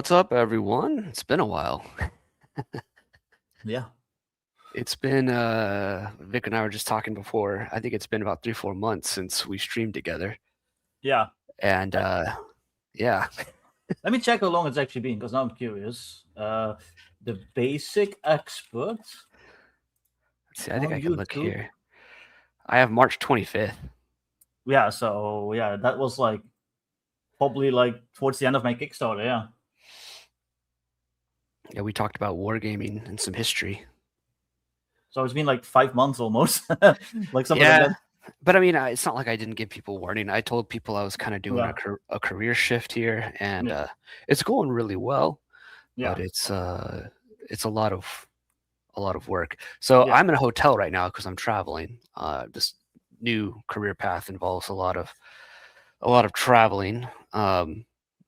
What's up, everyone? It's been a while. Yeah. It's been Vic and I were just talking before. I think it's been about 3, 4 months since we streamed together. Yeah. And yeah. Let me check how long it's actually been, because now I'm curious. The Basic Expert Let's see, I think on I can look YouTube. here. I have March 25th. Yeah, so yeah, that was like probably like towards the end of my Kickstarter, yeah. Yeah, we talked about wargaming and some history. So it's been like 5 months almost. Like something like Yeah, that. but I mean, it's not like I didn't give people warning. I told people I was kind of doing Yeah. a career shift here, and Yeah. it's going really well, Yeah. but it's a lot of work. So Yeah. I'm in a hotel right now because I'm traveling. This new career path involves a lot of traveling,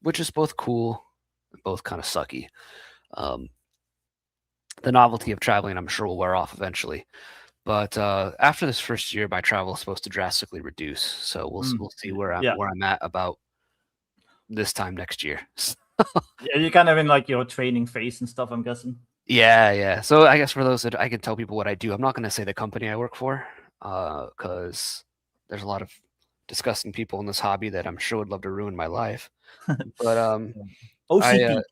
which is both cool and both kind of sucky. Um, the novelty of traveling, I'm sure, will wear off eventually. But after this first year, my travel is supposed to drastically reduce. So we'll see where I'm Yeah. where I'm at about this time next year. Yeah, you're kind of in like your training phase and stuff, I'm guessing. Yeah. So I guess for those that I can tell people what I do, I'm not going to say the company I work for, because there's a lot of disgusting people in this hobby that I'm sure would love to ruin my life. But I OCP.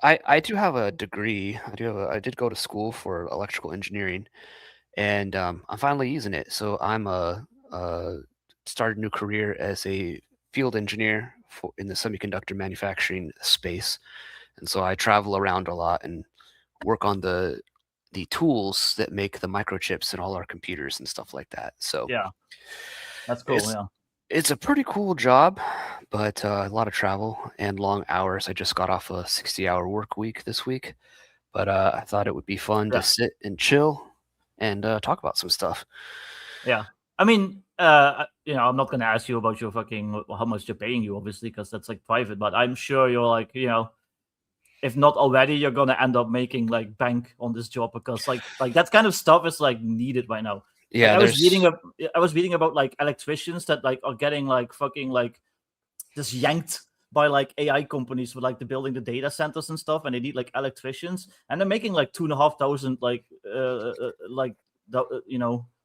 I do have a degree. I did go to school for electrical engineering, and I'm finally using it. So started a new career as a field engineer in the semiconductor manufacturing space, and so I travel around a lot and work on the tools that make the microchips in all our computers and stuff like that. So Yeah, that's cool. it's Yeah. it's a pretty cool job, but a lot of travel and long hours. I just got off a 60-hour work week this week, but I thought it would be fun to Yeah. sit and chill and talk about some stuff. Yeah. I mean, I'm not gonna ask you about your fucking how much they're paying you, obviously, because that's like private. But I'm sure you're like, if not already, you're gonna end up making like bank on this job, because like that kind of stuff is like needed right now. Like Yeah, there's I was reading about like electricians that like are getting like fucking like just yanked by like AI companies with like the building the data centers and stuff, and they need like electricians, and they're making like 2,500 like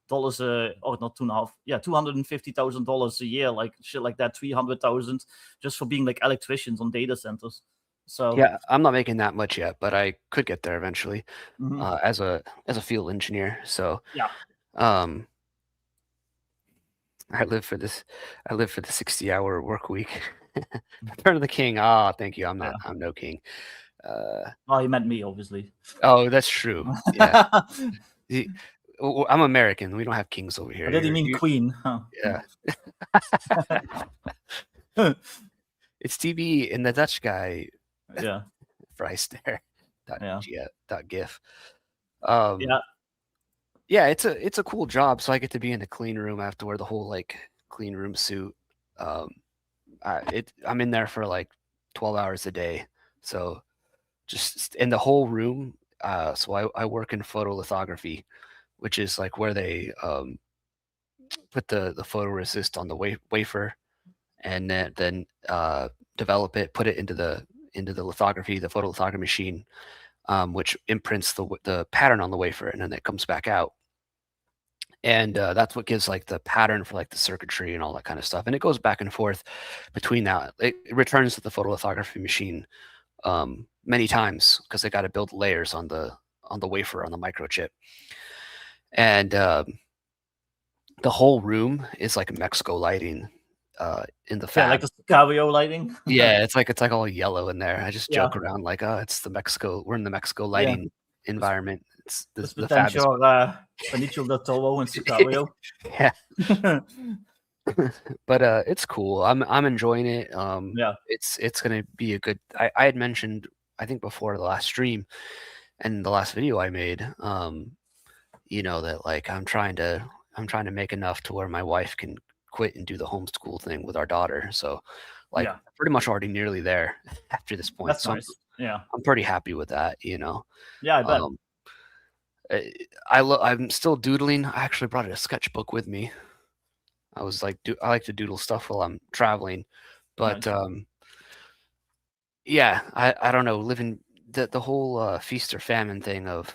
dollars or not 2.5, yeah, $250,000 a year, like shit like that, 300,000 just for being like electricians on data centers. So yeah, I'm not making that much yet, but I could get there eventually as a field engineer. So yeah. um, I live for this. I live for the 60-hour work week. Return of the King. Ah, thank you. I'm not. Yeah. I'm no king. Uh, Oh, he meant me, obviously. oh, that's true. Yeah. Or I'm American. We don't have kings over here. did he mean queen? Huh. Yeah. It's TB and the Dutch guy. Yeah. Bryce there. Yeah. .gif. Yeah. Yeah, it's a cool job. So I get to be in the clean room. I have to wear the whole like clean room suit. Um, I'm in there for like 12 hours a day. So just in the whole room. So I work in photolithography, which is like where they put the photoresist on the wafer, and then develop it, put it into the lithography, the photolithography machine, which imprints the pattern on the wafer, and then it comes back out. And that's what gives like the pattern for like the circuitry and all that kind of stuff. And it goes back and forth between that. It returns to the photolithography machine many times because they got to build layers on the wafer on the microchip. And the whole room is like Mexico lighting in the Yeah, like fab. the Sicario lighting. Yeah, it's like all yellow in there. I just Yeah. joke around like, oh, it's the Mexico. We're in the Mexico Yeah. lighting environment. It's Let's the pretend fab is. you're Benicio del Toro and Sicario. Yeah, but it's cool. I'm enjoying it. Yeah. It's gonna be a good. I had mentioned, I think before the last stream and the last video I made, that like I'm trying to make enough to where my wife can quit and do the homeschool thing with our daughter. So like Yeah. pretty much already nearly there after this point. That's So nice. Yeah. I'm pretty happy with that. Yeah, I bet. Um, I'm still doodling. I actually brought a sketchbook with me. I was like, I like to doodle stuff while I'm traveling, but Nice. yeah, I don't know, living the whole feast or famine thing of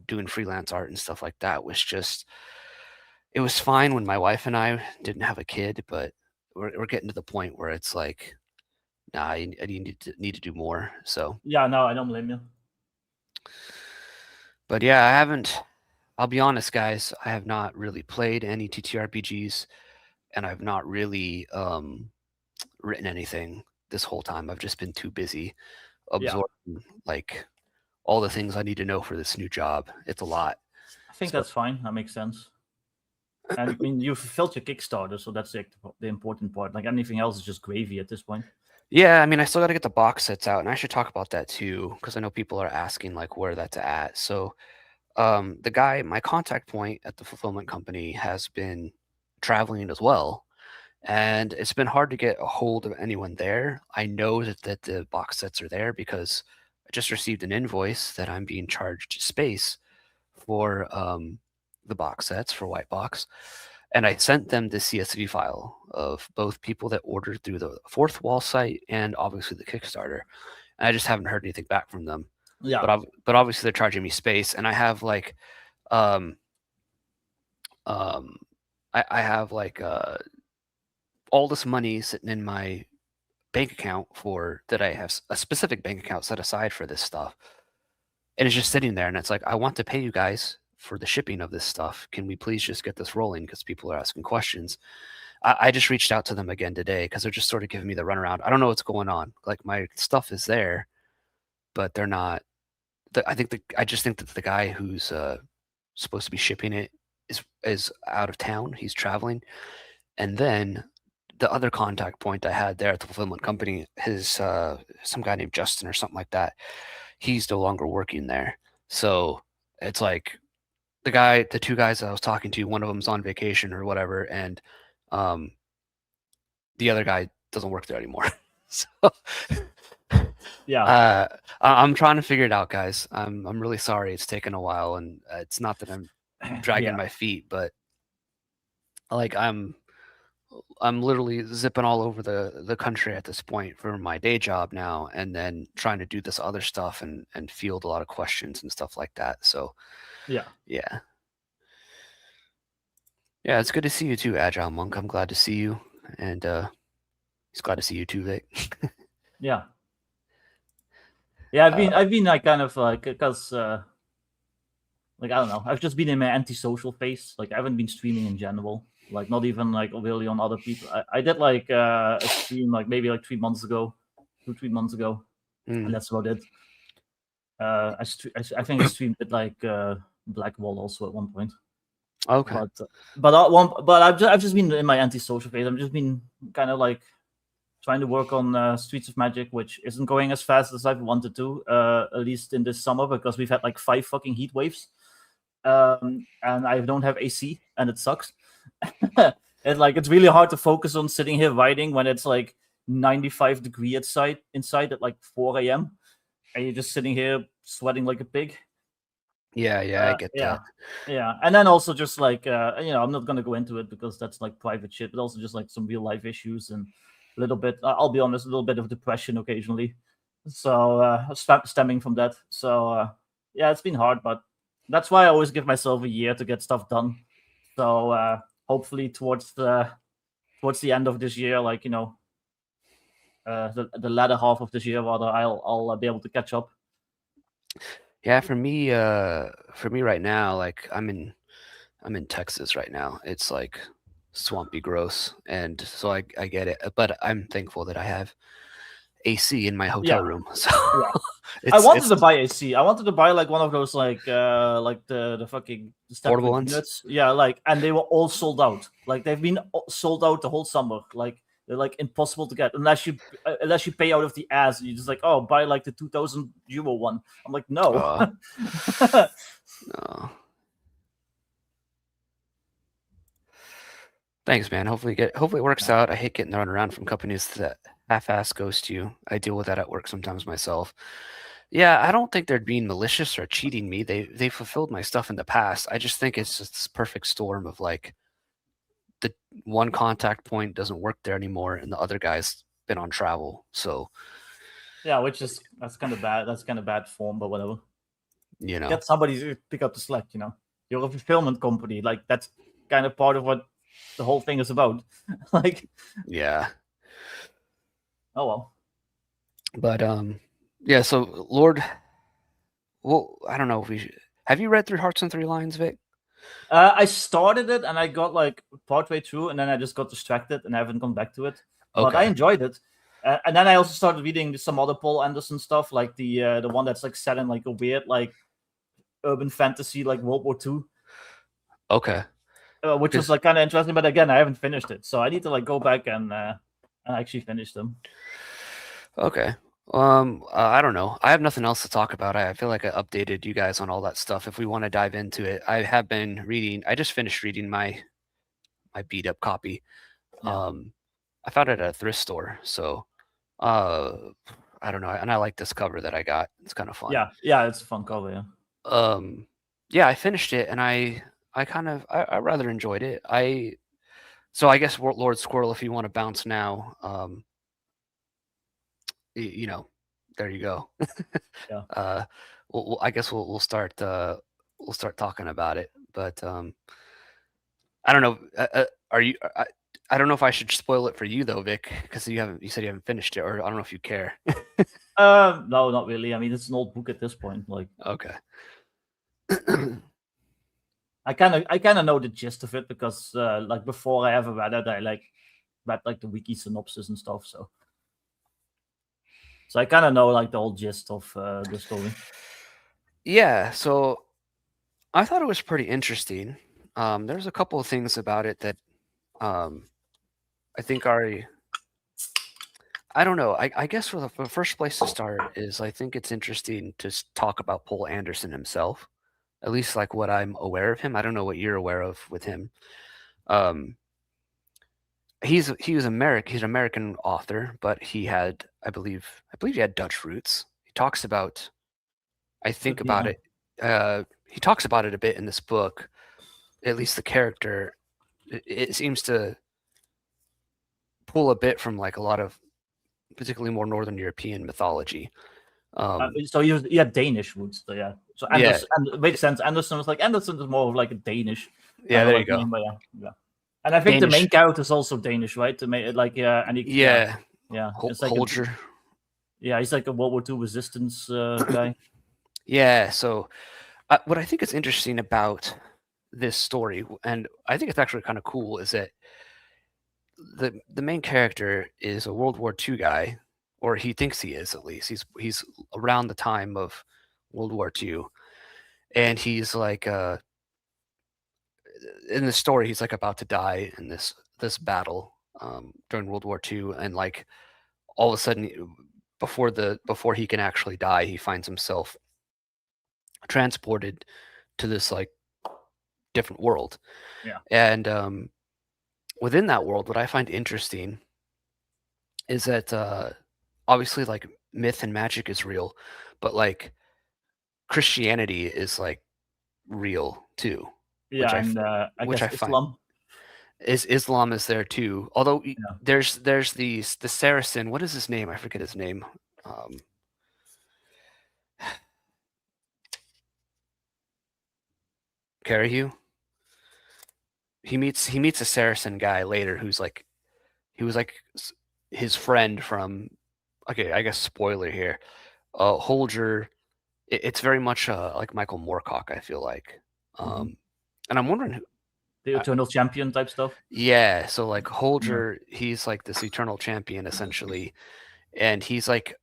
doing freelance art and stuff like that was just it was fine when my wife and I didn't have a kid, but we're getting to the point where it's like, nah, I need to do more. So, Yeah, no, I don't blame you. but yeah, I haven't. I'll be honest, guys. I have not really played any TTRPGs, and I've not really written anything this whole time. I've just been too busy Yeah, absorbing like all the things I need to know for this new job. It's a lot. I think So that's fine. That makes sense. And I mean, you fulfilled your Kickstarter, so that's like the important part. Like anything else is just gravy at this point. yeah, I mean, I still got to get the box sets out, and I should talk about that too, because I know people are asking like where that's at. So, the guy, my contact point at the fulfillment company, has been traveling as well, and it's been hard to get a hold of anyone there. I know that the box sets are there because I just received an invoice that I'm being charged space for the box sets for White Box, and I sent them the CSV file of both people that ordered through the Fourth Wall site and obviously the Kickstarter. And I just haven't heard anything back from them. Yeah, But obviously they're charging me space, and I have like um um I have like all this money sitting in my bank account for that I have a specific bank account set aside for this stuff, and it's just sitting there, and it's like I want to pay you guys for the shipping of this stuff. Can we please just get this rolling because people are asking questions. I just reached out to them again today because they're just sort of giving me the runaround. I don't know what's going on. Like my stuff is there, but they're not. I just think that the guy who's supposed to be shipping it is out of town. He's traveling, and then the other contact point I had there at the fulfillment company, his some guy named Justin or something like that. He's no longer working there, so it's like the two guys I was talking to, one of them's on vacation or whatever, and um, the other guy doesn't work there anymore. So yeah, I'm trying to figure it out, guys. I'm really sorry it's taken a while, and it's not that I'm dragging yeah, my feet, but like I'm literally zipping all over the country at this point for my day job now, and then trying to do this other stuff and field a lot of questions and stuff like that. So yeah, yeah, yeah, it's good to see you too, Agile Monk. I'm glad to see you, and he's glad to see you too, Vic. yeah. Yeah, uh, I've been like kind of like because like I don't know, I've just been in my antisocial phase. Like I haven't been streaming in general. Like not even like really on other people. I did like a stream like maybe like 3 months ago, 3 months ago, and mm, that's about it. I think I streamed it like Black Wall also at one point. okay. But I've just been in my antisocial phase. I've just been kind of like trying to work on Streets of Magic, which isn't going as fast as I've wanted to, at least in this summer, because we've had like 5 fucking heat waves, and I don't have AC, and it sucks. And like it's really hard to focus on sitting here writing when it's like 95-degree inside at like 4 a.m. and you're just sitting here sweating like a pig. Yeah, I get Yeah, that. yeah, and then also just like I'm not gonna go into it because that's like private shit, but also just like some real life issues and a little bit. I'll be honest, a little bit of depression occasionally. So stemming from that. So yeah, it's been hard, but that's why I always give myself a year to get stuff done. So hopefully towards the end of this year, like the latter half of this year, rather, I'll be able to catch up. Yeah, for me right now, like I'm in Texas right now. It's like swampy gross, and so I get it. But I'm thankful that I have AC in my hotel Yeah, room. So yeah. I wanted it's to buy AC. I wanted to buy like one of those like the fucking portable stepford ones. units. Yeah, like and they were all sold out. Like they've been sold out the whole summer. Like they're like impossible to get unless you pay out of the ass. You just like buy like the 2,000 euro one. I'm like no. No. Thanks, man. Hopefully it works out. I hate getting thrown around from companies that half-ass ghost you. I deal with that at work sometimes myself. Yeah, I don't think they're being malicious or cheating me. They fulfilled my stuff in the past. I just think it's just this perfect storm of like the one contact point doesn't work there anymore, and the other guy's been on travel. So Yeah, that's kind of bad. That's kind of bad form, but whatever. You know. Get somebody to pick up the slack. You know, you're a fulfillment company. Like that's kind of part of what the whole thing is about. Like, Yeah. oh well. But yeah. So Lord, well, I don't know if we should. Have you read through Hearts and Three Lions, Vic? I started it and I got like partway through, and then I just got distracted and I haven't gone back to it. But I Okay. enjoyed it. And then I also started reading some other Paul Anderson stuff, like the one that's like set in like a weird like urban fantasy, like World War II, Okay. which was like kind of interesting. But again, I haven't finished it, so I need to like go back and actually finish them. Okay. I don't know. I have nothing else to talk about. I feel like I updated you guys on all that stuff. If we want to dive into it, I have been reading. I just finished reading my beat up copy. Yeah. I found it at a thrift store, so I don't know. And I like this cover that I got. It's kind of fun. Yeah, it's a fun cover. Yeah. Yeah, I finished it, and I rather enjoyed it. So I guess Lord Squirrel, if you want to bounce now, you know, there you go. Yeah. I guess we'll start talking about it. But I don't know. Are you? I don't know if I should spoil it for you though, Vic, because you said you haven't finished it, or I don't know if you care. No, not really. I mean, it's an old book at this point. Like, Okay. I kind of know the gist of it because like before I ever read it, I like read like the wiki synopsis and stuff. So I kind of know like the whole gist of the story. Yeah. So I thought it was pretty interesting. There's a couple of things about it that I think are. I don't know. I guess for the first place to start is I think it's interesting to talk about Paul Anderson himself, at least like what I'm aware of him. I don't know what you're aware of with him. He was American. He's an American author, but he had, I believe he had Dutch roots. He talks about, I think about it. He talks about it a bit in this book. At least the character, it seems to pull a bit from like a lot of, particularly more Northern European mythology. So he had Danish roots, so yeah. So Anderson, and it makes sense. Anderson is more of like a Danish. Yeah, there like you go. Name, but yeah. And I think the main character is also Danish, right? To make it like and yeah. It's like Holger. He's like a World War II resistance guy. Yeah. So, what I think is interesting about this story, and I think it's actually kind of cool, is that the main character is a World War II guy, or he thinks he is at least. He's around the time of World War II, and he's like in the story he's like about to die in this battle during World War II, and like all of a sudden before he can actually die, he finds himself transported to this like different world. Yeah. And within that world, what I find interesting is that obviously like myth and magic is real, but like Christianity is like real too. Yeah, I guess Islam. Islam is there too. Although there's the Saracen. What is his name? I forget his name. Carahu. He meets a Saracen guy later who's like, he was like his friend from. Okay, I guess spoiler here. Holger. It's very much like Michael Moorcock, I feel like. And I'm wondering who. The eternal champion type stuff. Yeah, so like Holger, he's like this eternal champion essentially, and he's like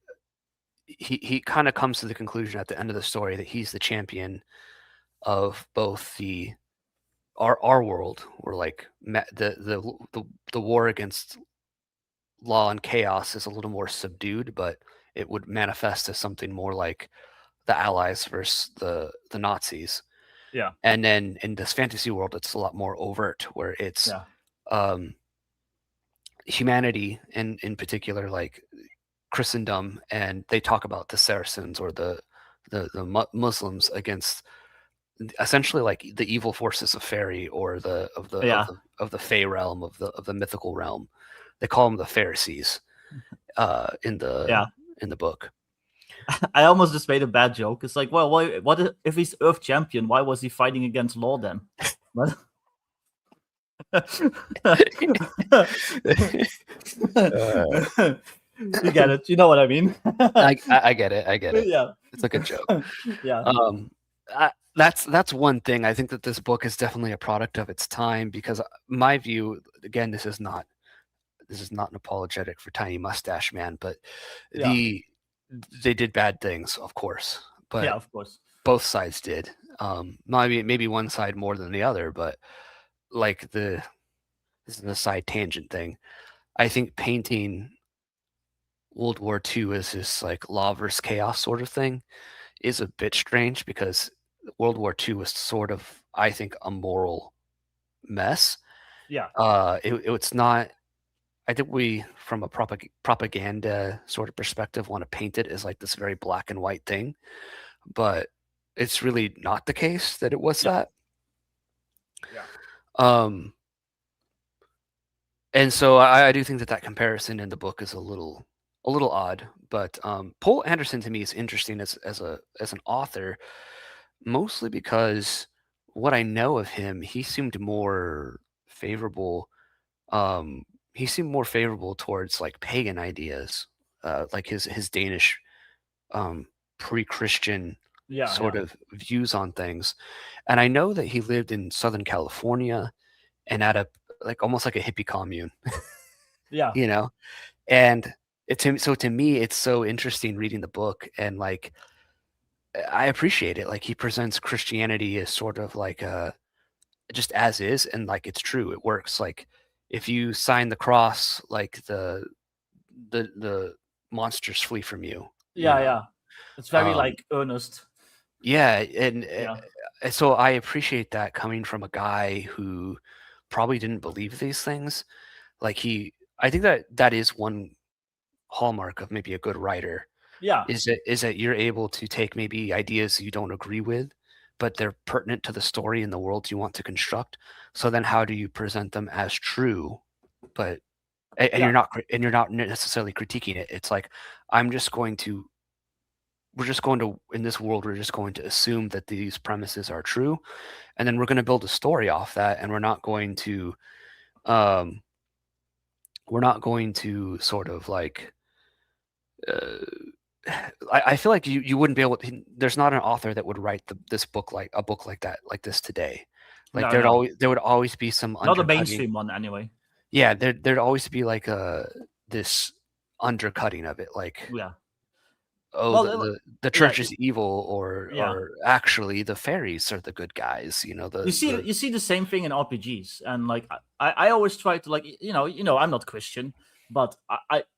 he kind of comes to the conclusion at the end of the story that he's the champion of both our world, where like the war against law and chaos is a little more subdued, but it would manifest as something more like the Allies versus the Nazis. Yeah. And then in this fantasy world, it's a lot more overt, where it's humanity, and in particular, like Christendom, and they talk about the Saracens or the Muslims against essentially like the evil forces of fairy or of the Fey realm, of the mythical realm. They call them the Pharisees in in the book. I almost just made a bad joke. It's like, well, what if he's Earth champion? Why was he fighting against Law then? What? You get it. You know what I mean. I get it. I get it. Yeah. It's like a joke. Yeah. That's one thing. I think that this book is definitely a product of its time because my view, again, this is not an apologetic for Tiny Mustache Man, but Yeah. they did bad things, of course, but Yeah, of course. both sides did. Maybe one side more than the other, but like this is a side tangent thing. I think painting World War II as this like law versus chaos sort of thing is a bit strange because World War II was sort of, I think, a moral mess. Yeah. It's not. I think we, from a propaganda sort of perspective, want to paint it as like this very black and white thing, but it's really not the case that it was that. Yeah. And so I do think that comparison in the book is a little odd, but Poul Anderson to me is interesting as an author, mostly because what I know of him, he seemed more favorable. He seemed more favorable towards like pagan ideas, like his Danish pre-Christian sort of views on things. And I know that he lived in Southern California and at a like almost like a hippie commune. Yeah. You know? And so to me, it's so interesting reading the book and like I appreciate it. Like he presents Christianity as sort of like just as is, and like it's true, it works. Like if you sign the cross, like the monsters flee from you. Yeah, you know? yeah. It's very like earnest. Yeah, and Yeah. so I appreciate that coming from a guy who probably didn't believe these things. Like I think that is one hallmark of maybe a good writer. Yeah. Is that you're able to take maybe ideas you don't agree with, but they're pertinent to the story and the world you want to construct. So then how do you present them as true, but and you're not necessarily critiquing it. It's like we're just going to in this world we're just going to assume that these premises are true, and then we're going to build a story off that, and we're not going to sort of like I feel like you wouldn't be able to, there's not an author that would write this book like a book like that like this today. Like No. there would always be some Not a undercutting. mainstream one anyway. Yeah, there'd always be like this undercutting of it, like Yeah. oh, the church yeah. is evil, or Yeah. actually the fairies are the good guys. You know, You see the same thing in RPGs, and like I always try to like I'm not Christian, but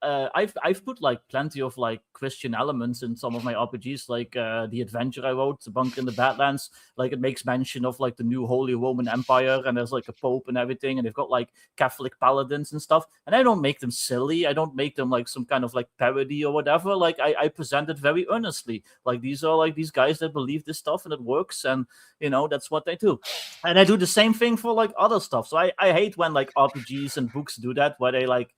I've put like plenty of like Christian elements in some of my RPGs, like the adventure I wrote, The Bunker in the Badlands. Like it makes mention of like the new Holy Roman Empire, and there's like a pope and everything, and they've got like Catholic paladins and stuff. And I don't make them silly. I don't make them like some kind of like parody or whatever. Like I present it very earnestly. Like these are like these guys that believe this stuff and it works, and that's what they do. And I do the same thing for like other stuff. So I hate when like RPGs and books do that, where they like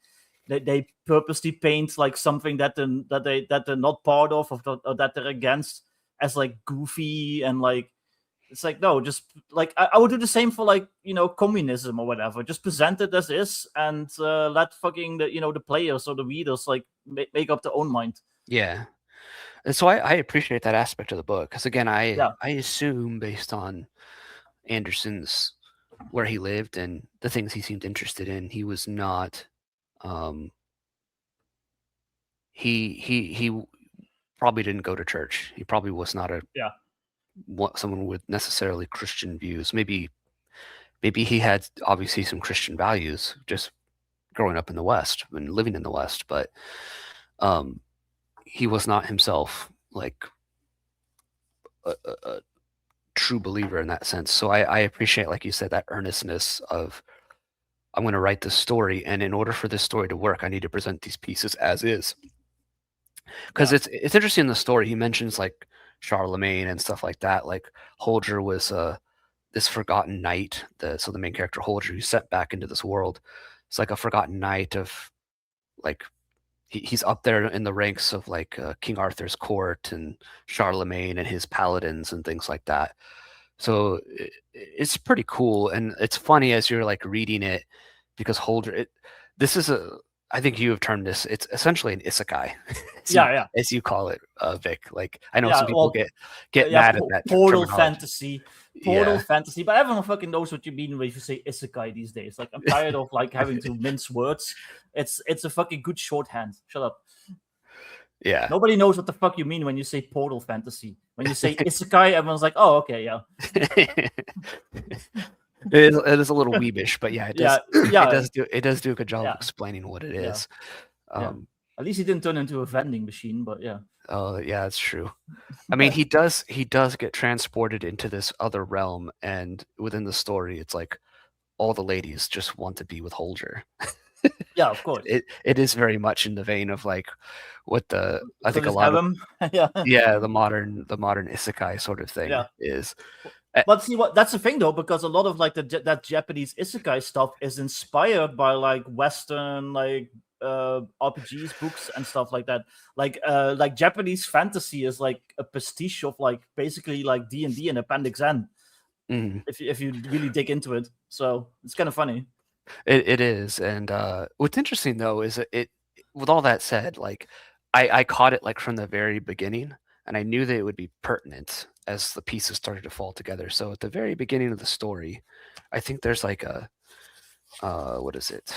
they purposely paint like something that they're not part of, or that they're against, as like goofy, and like it's like, no, just like I would do the same for like communism or whatever. Just present it as is, and let fucking the players or the readers like make up their own mind. Yeah. And so I appreciate that aspect of the book because again I assume based on Anderson's where he lived and the things he seemed interested in, he was not he probably didn't go to church. He probably was not someone with necessarily Christian views. Maybe he had obviously some Christian values just growing up in the West and living in the West, but he was not himself like a true believer in that sense. So I appreciate, like you said, that earnestness of I'm going to write this story, and in order for this story to work, I need to present these pieces as is. Because it's interesting in the story. He mentions like Charlemagne and stuff like that. Like Holger was this forgotten knight. So the main character Holger, who's sent back into this world, it's like a forgotten knight of like he's up there in the ranks of like King Arthur's court and Charlemagne and his paladins and things like that. So it's pretty cool, and it's funny as you're like reading it because this is a I think you have termed this. It's essentially an isekai, Yeah. as you call it, Vic. Like I know Yeah, some people well, get mad at that portal terminology. portal Yeah, fantasy, but everyone fucking knows what you mean when you say isekai these days. Like, I'm tired of like having to mince words. It's a fucking good shorthand. Shut up. yeah. Nobody knows what the fuck you mean when you say portal fantasy. When you say isekai, everyone's like, oh, okay, yeah. It is a little weebish, but yeah, it does. Yeah, It does do a good job yeah, of explaining what it yeah, is. yeah. At least he didn't turn into a vending machine, but yeah. Oh yeah, that's true. I mean, he does get transported into this other realm, and within the story, it's like all the ladies just want to be with Holger. Yeah, of course. It is very much in the vein of like what I think a Just lot have of him. Yeah. the modern isekai sort of thing Yeah. is. But see, what that's the thing though, because a lot of like that Japanese isekai stuff is inspired by like Western like RPGs, books, and stuff like that. Like Japanese fantasy is like a pastiche of like basically like D&D and Appendix N. Mhm. If you really dig into it, so it's kind of funny. It is, and what's interesting though is that it. With all that said, like I caught it like from the very beginning, and I knew that it would be pertinent as the pieces started to fall together. So at the very beginning of the story, I think there's like a what is it?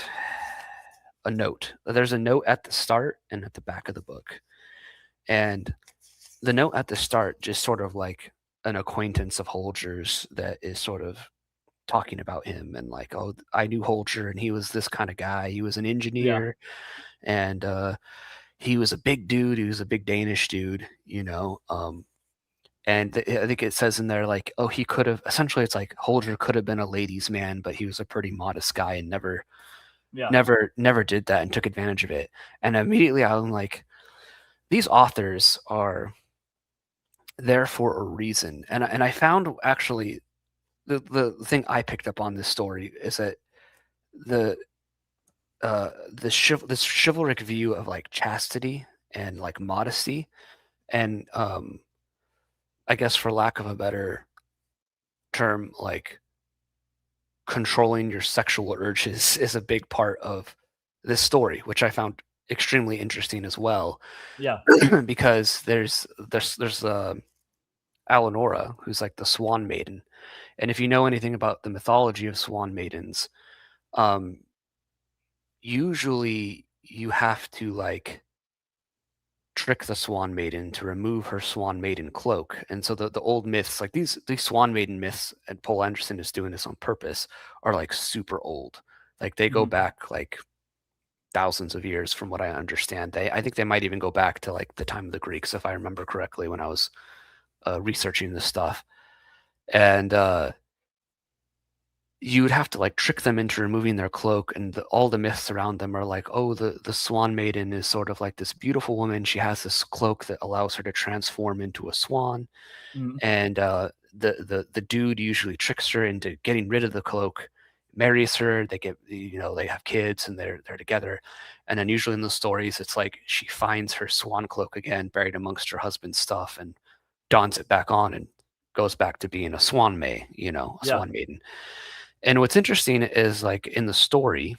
A note. There's a note at the start and at the back of the book, and the note at the start just sort of like an acquaintance of Holger's that is sort of talking about him and like, oh, I knew Holger and he was this kind of guy. He was an Yeah. engineer, and he was a big dude. He was a big Danish dude, you know. And I think it says in there like, oh, he could have essentially. It's like Holger could have been a ladies' man, but he was a pretty modest guy and Yeah. never did that and took advantage of it. And immediately I'm like, these authors are there for a reason. And I found actually the thing I picked up on this story is that the this chivalric view of like chastity and like modesty and I guess for lack of a better term, like controlling your sexual urges is a big part of this story, which I found extremely interesting as well. Yeah. Because there's Alanora, who's like the Swan Maiden, and if you know anything about the mythology of Swan Maidens, um, usually you have to like trick the Swan Maiden to remove her Swan Maiden cloak. And so the old myths, like these Swan Maiden myths, and Poul Anderson is doing this on purpose, are like super old. Like they go back like thousands of years from what I understand. I think they might even go back to like the time of the Greeks, if I remember correctly, when I was researching this stuff. And you would have to like trick them into removing their cloak, and all the myths around them are like, oh, the Swan Maiden is sort of like this beautiful woman. She has this cloak that allows her to transform into a swan, and the dude usually tricks her into getting rid of the cloak, marries her. They get they have kids and they're together, and then usually in the stories it's like she finds her swan cloak again buried amongst her husband's stuff and dons it back on and goes back to being a swan swan maiden. And what's interesting is like in the story,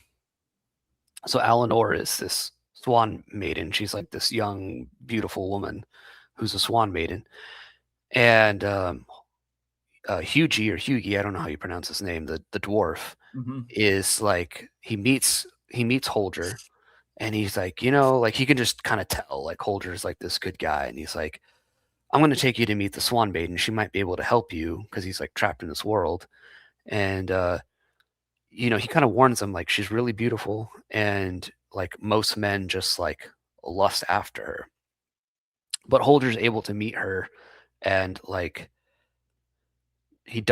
so Alanor is this swan maiden. She's like this young, beautiful woman who's a swan maiden. And Hugi, I don't know how you pronounce his name, the dwarf, is like he meets Holger, and he's like, like he can just kind of tell like Holger's like this good guy, and he's like, I'm going to take you to meet the Swan Maiden. She might be able to help you because he's like trapped in this world. And he kind of warns them like she's really beautiful, and like most men just like lust after her. But Holger's able to meet her, and like he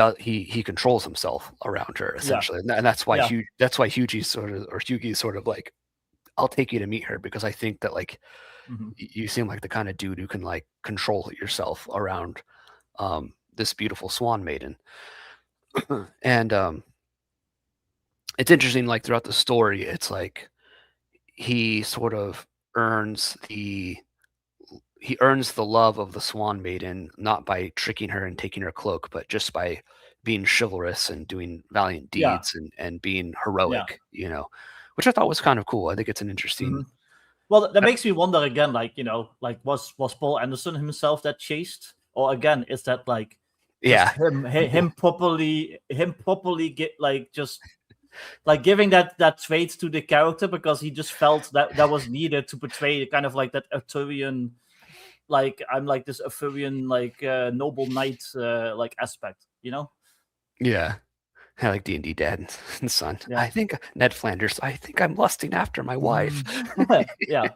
controls himself around her essentially, and that's why Hugi's sort of like, I'll take you to meet her because I think that like you seem like the kind of dude who can like control yourself around this beautiful Swan Maiden. And it's interesting, like throughout the story, it's like he sort of earns the love of the Swan Maiden not by tricking her and taking her cloak, but just by being chivalrous and doing valiant Yeah, deeds and being yeah. heroic, which I thought was kind of cool. I think it's an interesting. Well, that makes me wonder again, like, like was Paul Anderson himself that chaste, or again is that like just Yeah, him properly get like just like giving that trait to the character because he just felt that was needed to portray kind of like that Arthurian, like I'm like this Arthurian like noble knight like aspect, yeah. I like D&D dad and son. Yeah. I think Ned Flanders. I think I'm lusting after my wife. Yeah.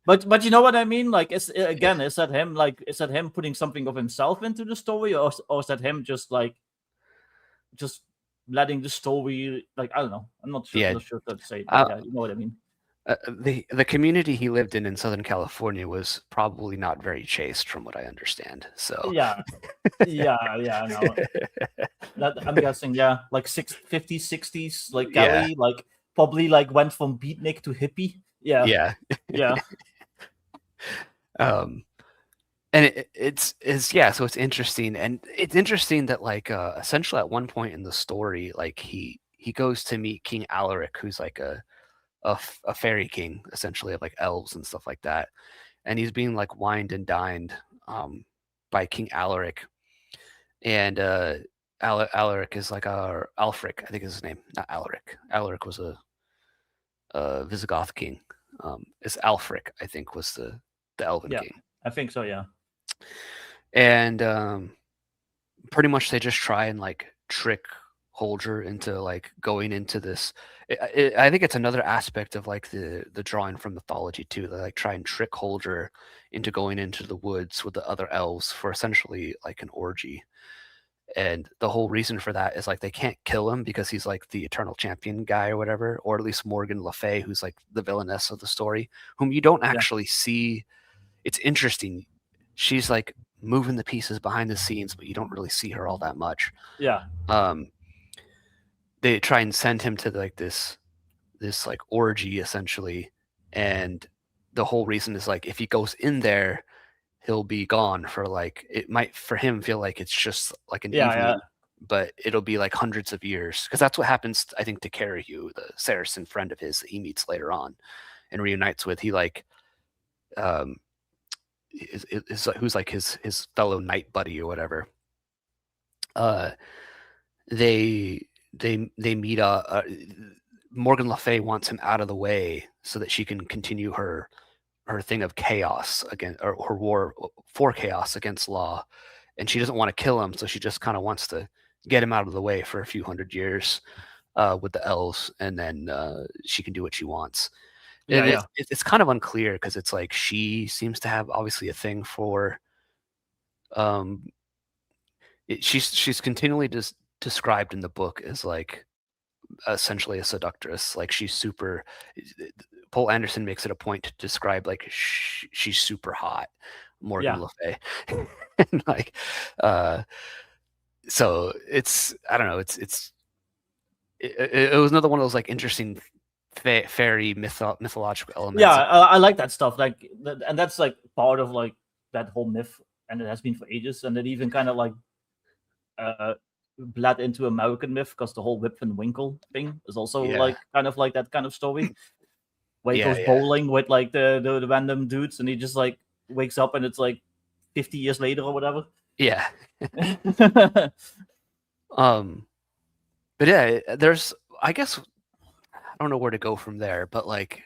But you know what I mean? Like, is that him? Like, is that him putting something of himself into the story, or is that him just like just letting the story? Like, I don't know. I'm not sure. Yeah. Not sure how to say it. But yeah, you know what I mean. The community he lived in Southern California was probably not very chaste, from what I understand. So Yeah, yeah. No, that I'm guessing. Yeah, like 50s, 60s, like Yeah. Kelly, like probably like went from beatnik to hippie. Yeah, yeah. yeah, And so it's interesting, and it's interesting that like essentially at one point in the story, like he goes to meet King Alaric, who's like a fairy king essentially of like elves and stuff like that, and he's being like wined and dined by King Alaric, and Alaric is like Alfric, I think is his name, not Alaric. Alaric was a Visigoth king. It's Alfric, I think, was the elven king. I think so. Yeah. And pretty much they just try and like trick Holger into like going into this. I think it's another aspect of like the drawing from mythology too. They like try and trick Holger into going into the woods with the other elves for essentially like an orgy. And the whole reason for that is like they can't kill him because he's like the eternal champion guy or whatever, or at least Morgan Le Fay, who's like the villainess of the story, whom you don't actually see. It's interesting. She's like moving the pieces behind the scenes, but you don't really see her all that much. Yeah. They try and send him to like this like orgy essentially, and the whole reason is like if he goes in there, he'll be gone for like it might for him feel like it's just like an evening, but it'll be like hundreds of years because that's what happens I think to Carahue, the Saracen friend of his that he meets later on and reunites with. He like who's like his fellow knight buddy or whatever. They meet Morgan Le Fay wants him out of the way so that she can continue her thing of chaos against, or her war for chaos against law, and she doesn't want to kill him, so she just kind of wants to get him out of the way for a few hundred years with the elves, and then she can do what she wants. It's kind of unclear because it's like she seems to have obviously a thing for she's continually described in the book as like essentially a seductress. Like she's super. Paul Anderson makes it a point to describe like she's super hot, Morgan Le Fay, and like so it's I don't know, it was another one of those like interesting fairy mythological elements. Yeah, I like that stuff. Like, and that's like part of like that whole myth, and it has been for ages, and it even kind of like bled into American myth because the whole Whip and Winkle thing is also like kind of like that kind of story. Where he goes bowling with like the random dudes, and he just like wakes up, and it's like 50 years later or whatever. Yeah. But yeah, there's I guess I don't know where to go from there, but like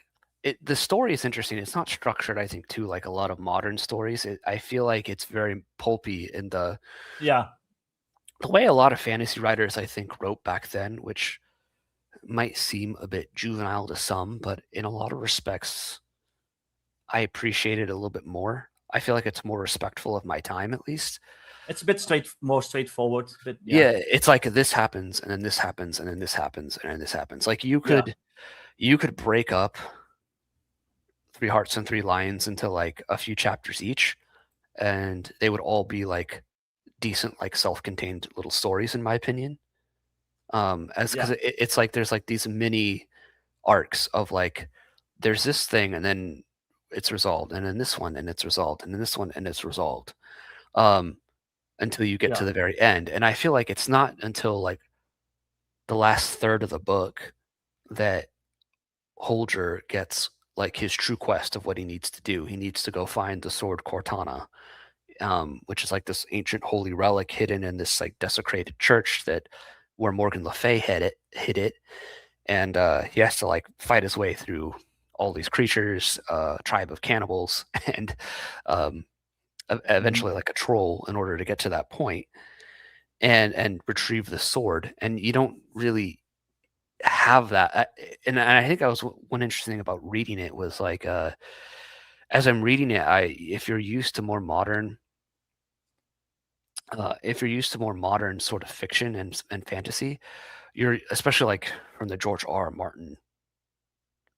the story is interesting. It's not structured, I think, too like a lot of modern stories. I feel like it's very pulpy in the way a lot of fantasy writers I think wrote back then, which might seem a bit juvenile to some, but in a lot of respects, I appreciate it a little bit more. I feel like it's more respectful of my time, at least. It's a bit more straightforward. But yeah, it's like this happens, and then this happens, and then this happens, and then this happens. Like you could break up Three Hearts and Three Lions into like a few chapters each, and they would all be like decent, like self-contained little stories, in my opinion. Because it's like there's like these mini arcs of like there's this thing, and then it's resolved, and then this one, and it's resolved, and then this one, and it's resolved, until you get to Yeah. the very end. And I feel like it's not until like the last third of the book that Holger gets like his true quest of what he needs to do. He needs to go find the sword Cortana, which is like this ancient holy relic hidden in this like desecrated church that where Morgan Le Fay hid it, and he has to like fight his way through all these creatures, tribe of cannibals, and um, eventually like a troll in order to get to that point and retrieve the sword. And you don't really have that. And I think that was one interesting thing about reading it was like as I'm reading it, if you're used to more modern sort of fiction and fantasy, you're especially like from the George R. R. Martin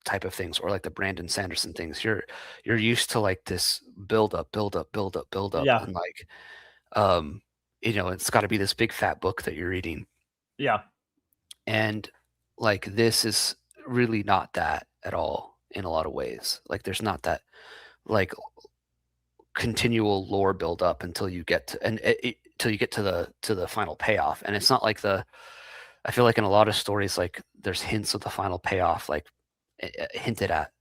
type of things or like the Brandon Sanderson things, you're used to like this build up, Yeah. and like it's got to be this big fat book that you're reading, Yeah. and like this is really not that at all in a lot of ways. Like there's not that like continual lore build up until you get to till you get to the final payoff. And it's not like I feel like in a lot of stories like there's hints of the final payoff like hinted at.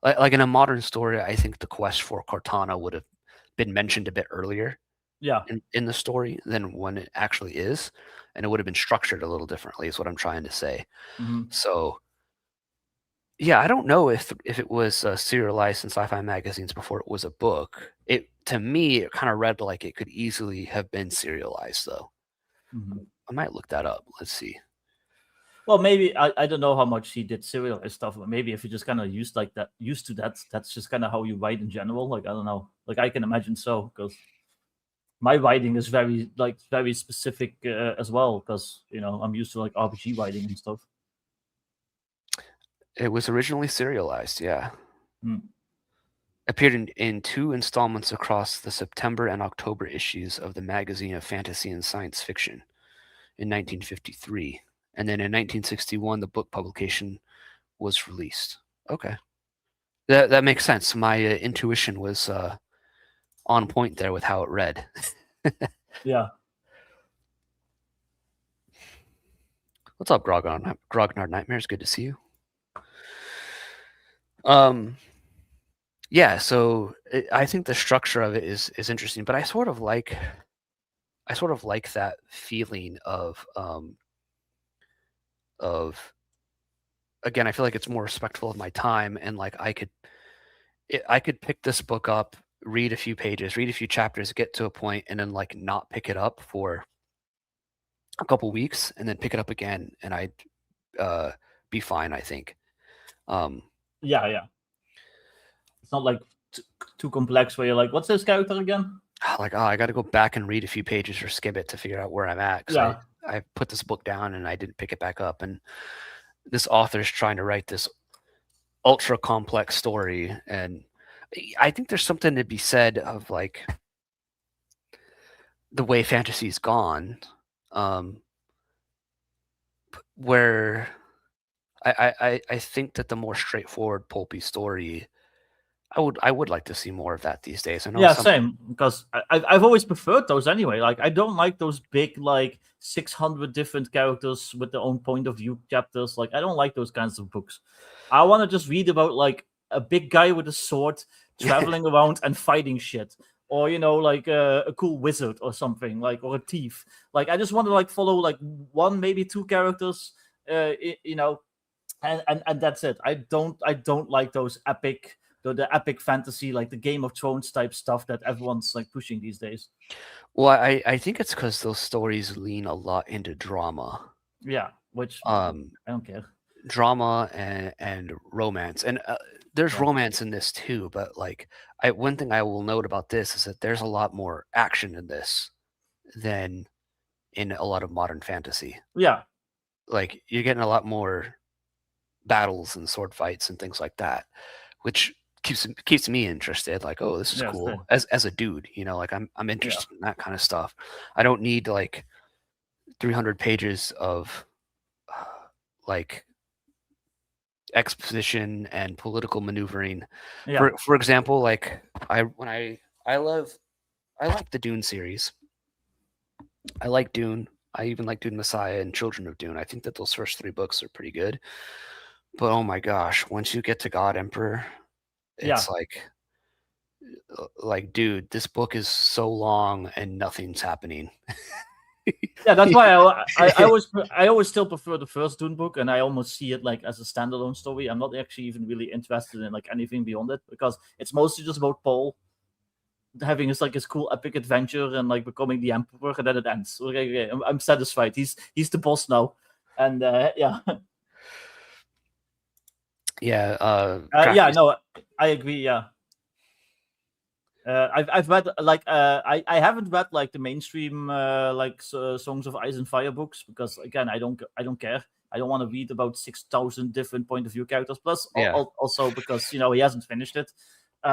Like in a modern story, I think the quest for Cortana would have been mentioned a bit earlier Yeah. in the story than when it actually is, and it would have been structured a little differently is what I'm trying to say. So yeah, I don't know if it was serialized in sci-fi magazines before it was a book. To me it kind of read like it could easily have been serialized though. I might look that up. Let's see. Well, maybe I don't know how much he did serialized stuff, but maybe if you just kind of used to that, that's just kind of how you write in general. Like I don't know, like I can imagine so because my writing is very specific as well because I'm used to like RPG writing and stuff. It was originally serialized, yeah. Appeared in 2 installments across the September and October issues of the Magazine of Fantasy and Science Fiction in 1953. And then in 1961, the book publication was released. Okay. That makes sense. My intuition was on point there with how it read. Yeah. What's up, Grognard Nightmares? Good to see you. Yeah, so I think the structure of it is interesting, but I sort of like that feeling of again, I feel like it's more respectful of my time, and like I could pick this book up, read a few pages, read a few chapters, get to a point, and then like not pick it up for a couple weeks, and then pick it up again, and I'd be fine, I think. Yeah. It's not like too complex where you're like, what's this character again? Like, oh, I got to go back and read a few pages or skip it to figure out where I'm at. Yeah. I put this book down and I didn't pick it back up. And this author's trying to write this ultra complex story. And I think there's something to be said of like the way fantasy's gone, where I think that the more straightforward pulpy story, I would like to see more of that these days. I know same, because I've always preferred those anyway. Like I don't like those big like 600 different characters with their own point of view chapters. Like I don't like those kinds of books. I want to just read about like a big guy with a sword traveling around and fighting shit, or like a cool wizard or something, like, or a thief. Like I just want to like follow like one, maybe two characters, and that's it. I don't like those epic, the epic fantasy, like the Game of Thrones type stuff that everyone's like pushing these days. Well, I think it's because those stories lean a lot into drama. Yeah, which I don't care. Drama and romance, and there's romance in this too. But like, one thing I will note about this is that there's a lot more action in this than in a lot of modern fantasy. Yeah, like you're getting a lot more battles and sword fights and things like that, which keeps me interested. Like, oh, this is cool. As a dude, like I'm interested in that kind of stuff. I don't need like 300 pages of like exposition and political maneuvering. Yeah. For example, like I like the Dune series. I like Dune. I even like Dune Messiah and Children of Dune. I think that those first 3 books are pretty good. But oh my gosh, once you get to God Emperor, it's like, dude, this book is so long and nothing's happening. Yeah, that's why I always still prefer the first Dune book, and I almost see it like as a standalone story. I'm not actually even really interested in like anything beyond it, because it's mostly just about Paul having his cool epic adventure and like becoming the emperor, and then it ends. Okay, I'm satisfied. He's the boss now, and yeah. Yeah. Yeah, no, I agree. Yeah. I've read like I haven't read like the mainstream Songs of Ice and Fire books, because again I don't care. I don't want to read about 6,000 different point of view characters. Plus, also because he hasn't finished it.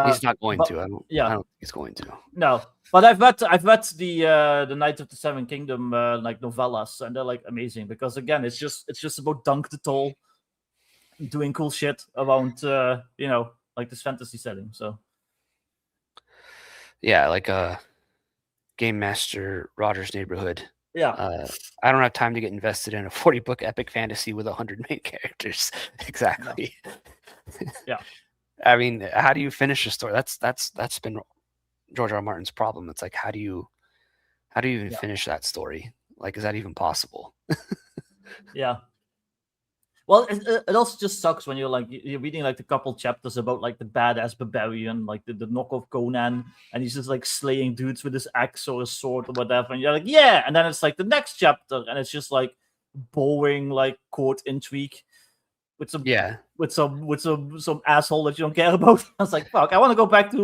He's not going to. I don't think he's going to. No, but I've read the Knights of the Seven Kingdom like novellas, and they're like amazing, because again it's just about Dunk the Tall doing cool shit around like this fantasy setting. So yeah, like Game Master Rogers Neighborhood. Yeah. I don't have time to get invested in a 40-book epic fantasy with 100 main characters. Exactly. No. Yeah. I mean, how do you finish a story? That's been George R. R. Martin's problem. It's like, how do you even finish that story? Like, is that even possible? Yeah. Well, it also just sucks when you're reading like the couple chapters about like the badass barbarian, like the knockoff Conan, and he's just like slaying dudes with his axe or a sword or whatever, and you're like, yeah, and then it's like the next chapter, and it's just like boring like court intrigue with some some asshole that you don't care about. I was like, fuck, I want to go back to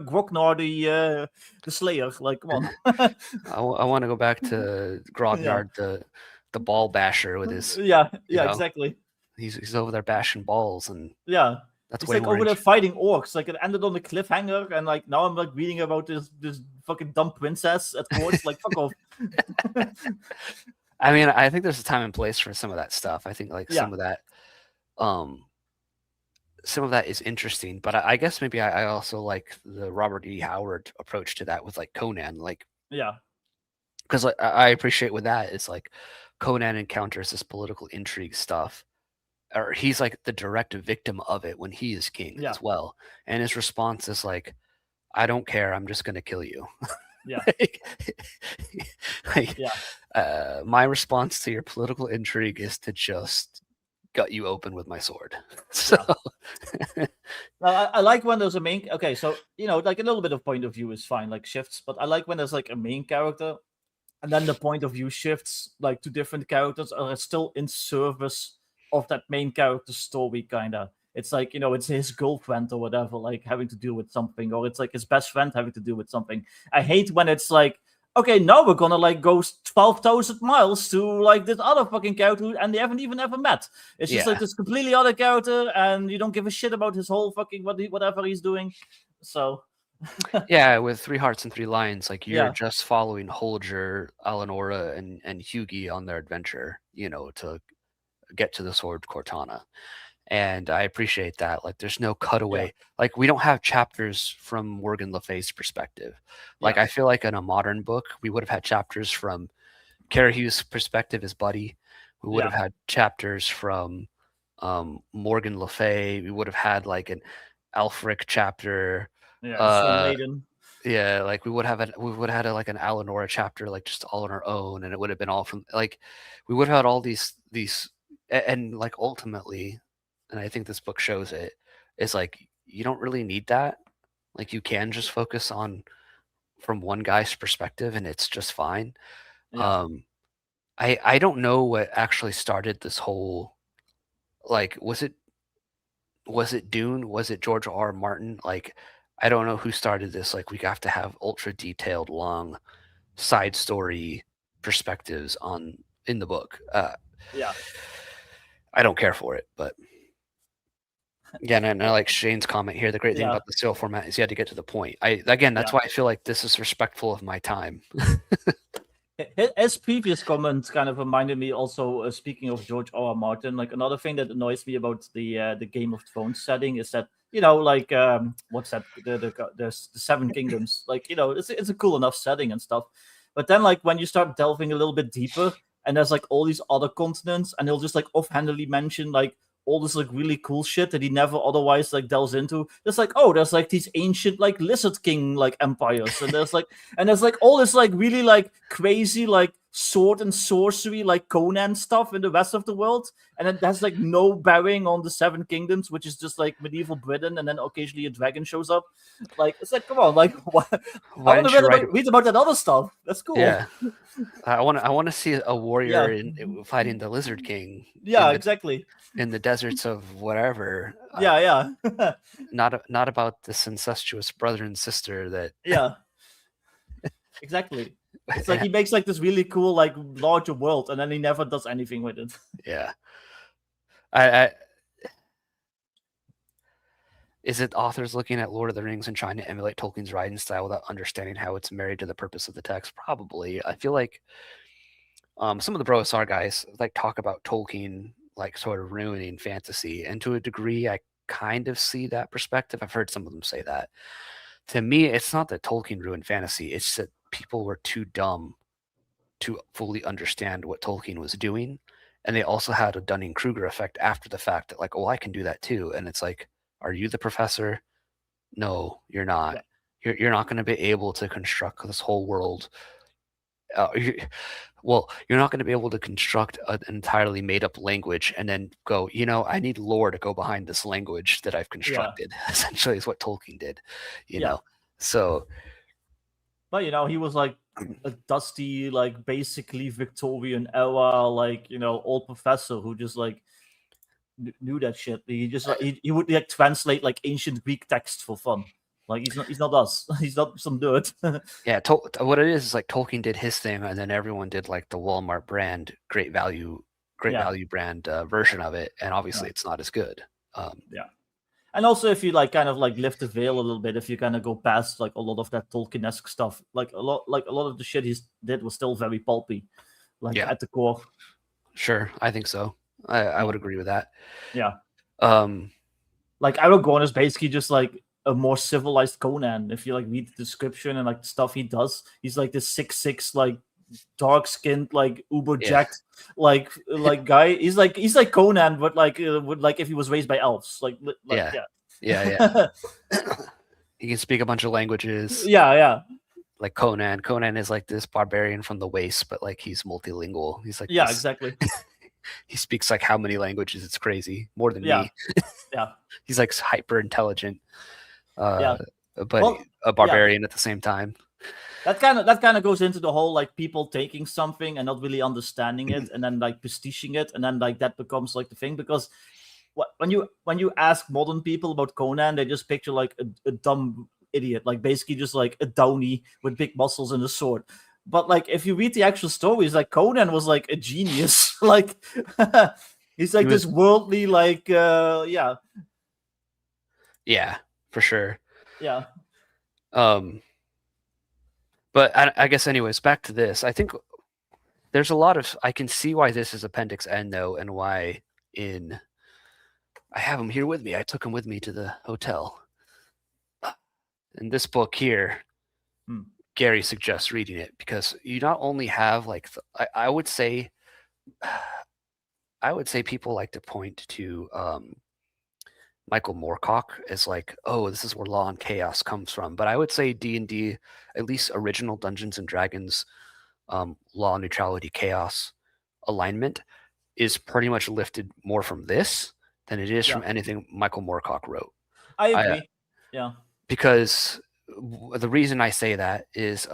Grognar the Slayer. Like, come on. I want to go back to Grognard the ball basher with his exactly. He's over there bashing balls, and that's he's way like more over there fighting orcs. Like, it ended on a cliffhanger, and like now I'm like reading about this fucking dumb princess at court. Like, fuck off. I mean, I think there's a time and place for some of that stuff. I think like some of that is interesting, but I guess maybe I also like the Robert E. Howard approach to that with like Conan, like because like I appreciate with that it's like Conan encounters this political intrigue stuff, or he's like the direct victim of it when he is king as well, and his response is like, I don't care, I'm just gonna kill you. My response to your political intrigue is to just gut you open with my sword. So I like when there's a main so like a little bit of point of view is fine, like shifts, but I like when there's like a main character and then the point of view shifts like to different characters are still in service of that main character's story, kinda. It's like, it's his girlfriend or whatever, like having to deal with something, or it's like his best friend having to deal with something. I hate when it's like, okay, now we're gonna like go 12,000 miles to like this other fucking character and they haven't even ever met. It's just like this completely other character, and you don't give a shit about his whole fucking whatever he's doing. So yeah, with 3 Hearts and 3 Lions, like you're just following Holger, Alanora, and Hughie on their adventure, to get to the sword Cortana. And I appreciate that. Like, there's no cutaway. Like, we don't have chapters from Morgan Le Fay's perspective. Like, I feel like in a modern book, we would have had chapters from Carahue's perspective as Buddy. We would have had chapters from Morgan Le Fay. We would have had like an Alfric chapter. Yeah, like we would have had like an Alanora chapter, like just all on our own, and it would have been all from like we would have had all these and like ultimately. And I think this book shows it, is like, you don't really need that. Like, you can just focus on from one guy's perspective and it's just fine. I don't know what actually started this whole, like, was it Dune? Was it George R. R. Martin? Like, I don't know who started this. Like, we have to have ultra detailed, long side story perspectives in the book. I don't care for it, but yeah, and I like Shane's comment here. The great thing about the serial format is you had to get to the point. That's why I feel like this is respectful of my time. His previous comment kind of reminded me also, speaking of George R. R. Martin, like another thing that annoys me about the Game of Thrones setting is that, like what's that, the Seven Kingdoms, like, it's a cool enough setting and stuff, but then like when you start delving a little bit deeper and there's like all these other continents and he'll just like offhandedly mention like all this like really cool shit that he never otherwise like delves into. It's like, oh, there's like these ancient like Lizard King like empires, and there's like all this like really like crazy like sword and sorcery like Conan stuff in the rest of the world, and it has like no bearing on the Seven Kingdoms, which is just like medieval Britain, and then occasionally a dragon shows up. Like, it's like, come on, like I want to read about that other stuff. That's cool. Yeah, I want to see a warrior fighting the Lizard King. Yeah, exactly. In the deserts of whatever. Yeah. Not about this incestuous brother and sister that. Yeah. Exactly. It's like he makes like this really cool like larger world, and then he never does anything with it. Yeah. I is it authors looking at Lord of the Rings and trying to emulate Tolkien's writing style without understanding how it's married to the purpose of the text? Probably. I feel like some of the BroSR guys like talk about Tolkien like sort of ruining fantasy, and to a degree I kind of see that perspective. I've heard some of them say that. To me, it's not that Tolkien ruined fantasy, it's that people were too dumb to fully understand what Tolkien was doing, and they also had a Dunning-Kruger effect after the fact that like, oh, I can do that too, and it's like, are you the professor? No, you're not. Yeah. You're not going to be able to construct this whole world. Well, you're not going to be able to construct an entirely made-up language and then go, I need lore to go behind this language that I've constructed. Yeah. Essentially, is what Tolkien did, you know. So, but he was like a dusty, like basically Victorian era, like old professor who just like knew that shit. He just like he would like translate like ancient Greek texts for fun. Like he's not us. He's not some nerd. Yeah, what it is like Tolkien did his thing, and then everyone did like the Walmart brand, great value brand version of it, and obviously it's not as good. And also, if you like kind of like lift the veil a little bit, if you kind of go past like a lot of that Tolkien-esque stuff, like a lot of the shit he did was still very pulpy, like at the core. Sure, I think so. I would agree with that. Yeah. Like Aragorn is basically just like a more civilized Conan. If you like read the description and like the stuff he does, he's like this 6'6", like dark-skinned, like uber jacked, like guy. He's like Conan, but like if he was raised by elves. Yeah. He can speak a bunch of languages. Yeah. Like Conan. Conan is like this barbarian from the Waste, but like he's multilingual. He's like exactly. He speaks like how many languages? It's crazy, more than me. Yeah. He's like hyper intelligent. But a barbarian at the same time. That kind of goes into the whole like people taking something and not really understanding it, and then like pastiching it, and then like that becomes like the thing. Because when you ask modern people about Conan, they just picture like a dumb idiot, like basically just like a downy with big muscles and a sword. But like if you read the actual stories, like Conan was like a genius. Like he's like this worldly like Yeah, for sure. Yeah. But I guess anyways, back to this. I think there's a lot of I can see why this is Appendix N though, and why I have him here with me. I took him with me to the hotel. In this book here, Gary suggests reading it because you not only have like I would say people like to point to Michael Moorcock as like, oh, this is where Law and Chaos comes from. But I would say D&D, at least original Dungeons and Dragons, law, neutrality, chaos alignment is pretty much lifted more from this than it is from anything Michael Moorcock wrote. I agree. Yeah. Because the reason I say that is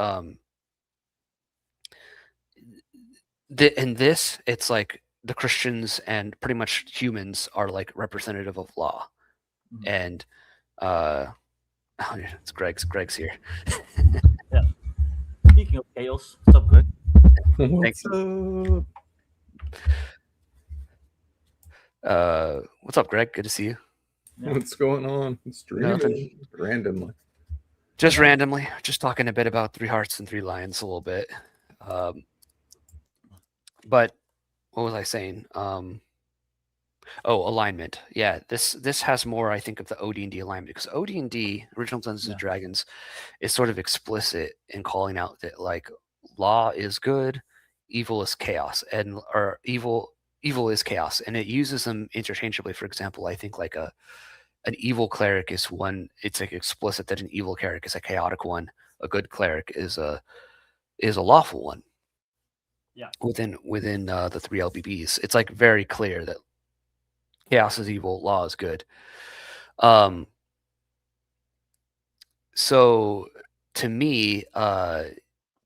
in this, it's like the Christians and pretty much humans are like representative of law. And it's Greg's here. Yeah. Speaking of chaos, what's up, Greg? Thanks. What's up, Greg? Good to see you. What's going on? It's randomly. Just randomly. Just talking a bit about Three Hearts and Three Lions a little bit. But what was I saying? Alignment. Yeah, this has more, I think, of the OD&D alignment, because OD&D, Original Dungeons and Yeah. Dragons, is sort of explicit in calling out that like law is good, evil is chaos, and or evil is chaos, and it uses them interchangeably. For example, I think like an evil cleric is one. It's like explicit that an evil cleric is a chaotic one. A good cleric is a lawful one. Yeah. Within the three LBBs, it's like very clear that chaos is evil, law is good. So to me,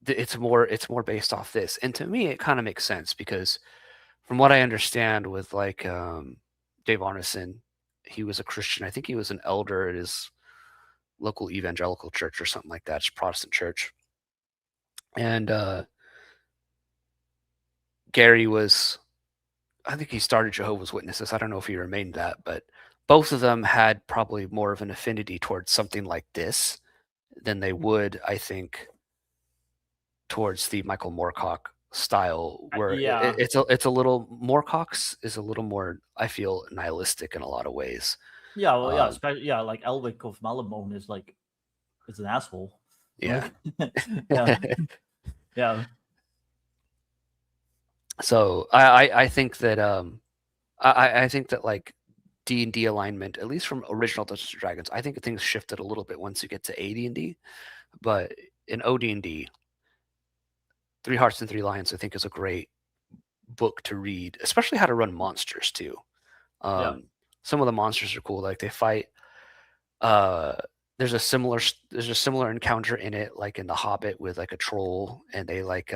it's more based off this, and to me, it kind of makes sense, because from what I understand, with like Dave Arneson, he was a Christian. I think he was an elder at his local evangelical church or something like that, it's Protestant church. And Gary was, I think he started Jehovah's Witnesses. I don't know if he remained that, but both of them had probably more of an affinity towards something like this than they would, I think, towards the Michael Moorcock style, where Yeah. it's a little, Moorcock's is a little more, I feel, nihilistic in a lot of ways. Yeah, well, yeah, especially, yeah, like Elwick of Malamone is like, it's an asshole. Yeah. Like, yeah, yeah. So I think that I think that like D&D alignment, at least from original Dungeons and Dragons, I think things shifted a little bit once you get to AD&D, but in OD&D, Three Hearts and Three Lions, I think, is a great book to read, especially how to run monsters too. Some of the monsters are cool. Like they fight. There's a similar encounter in it, like in The Hobbit, with like a troll, and they like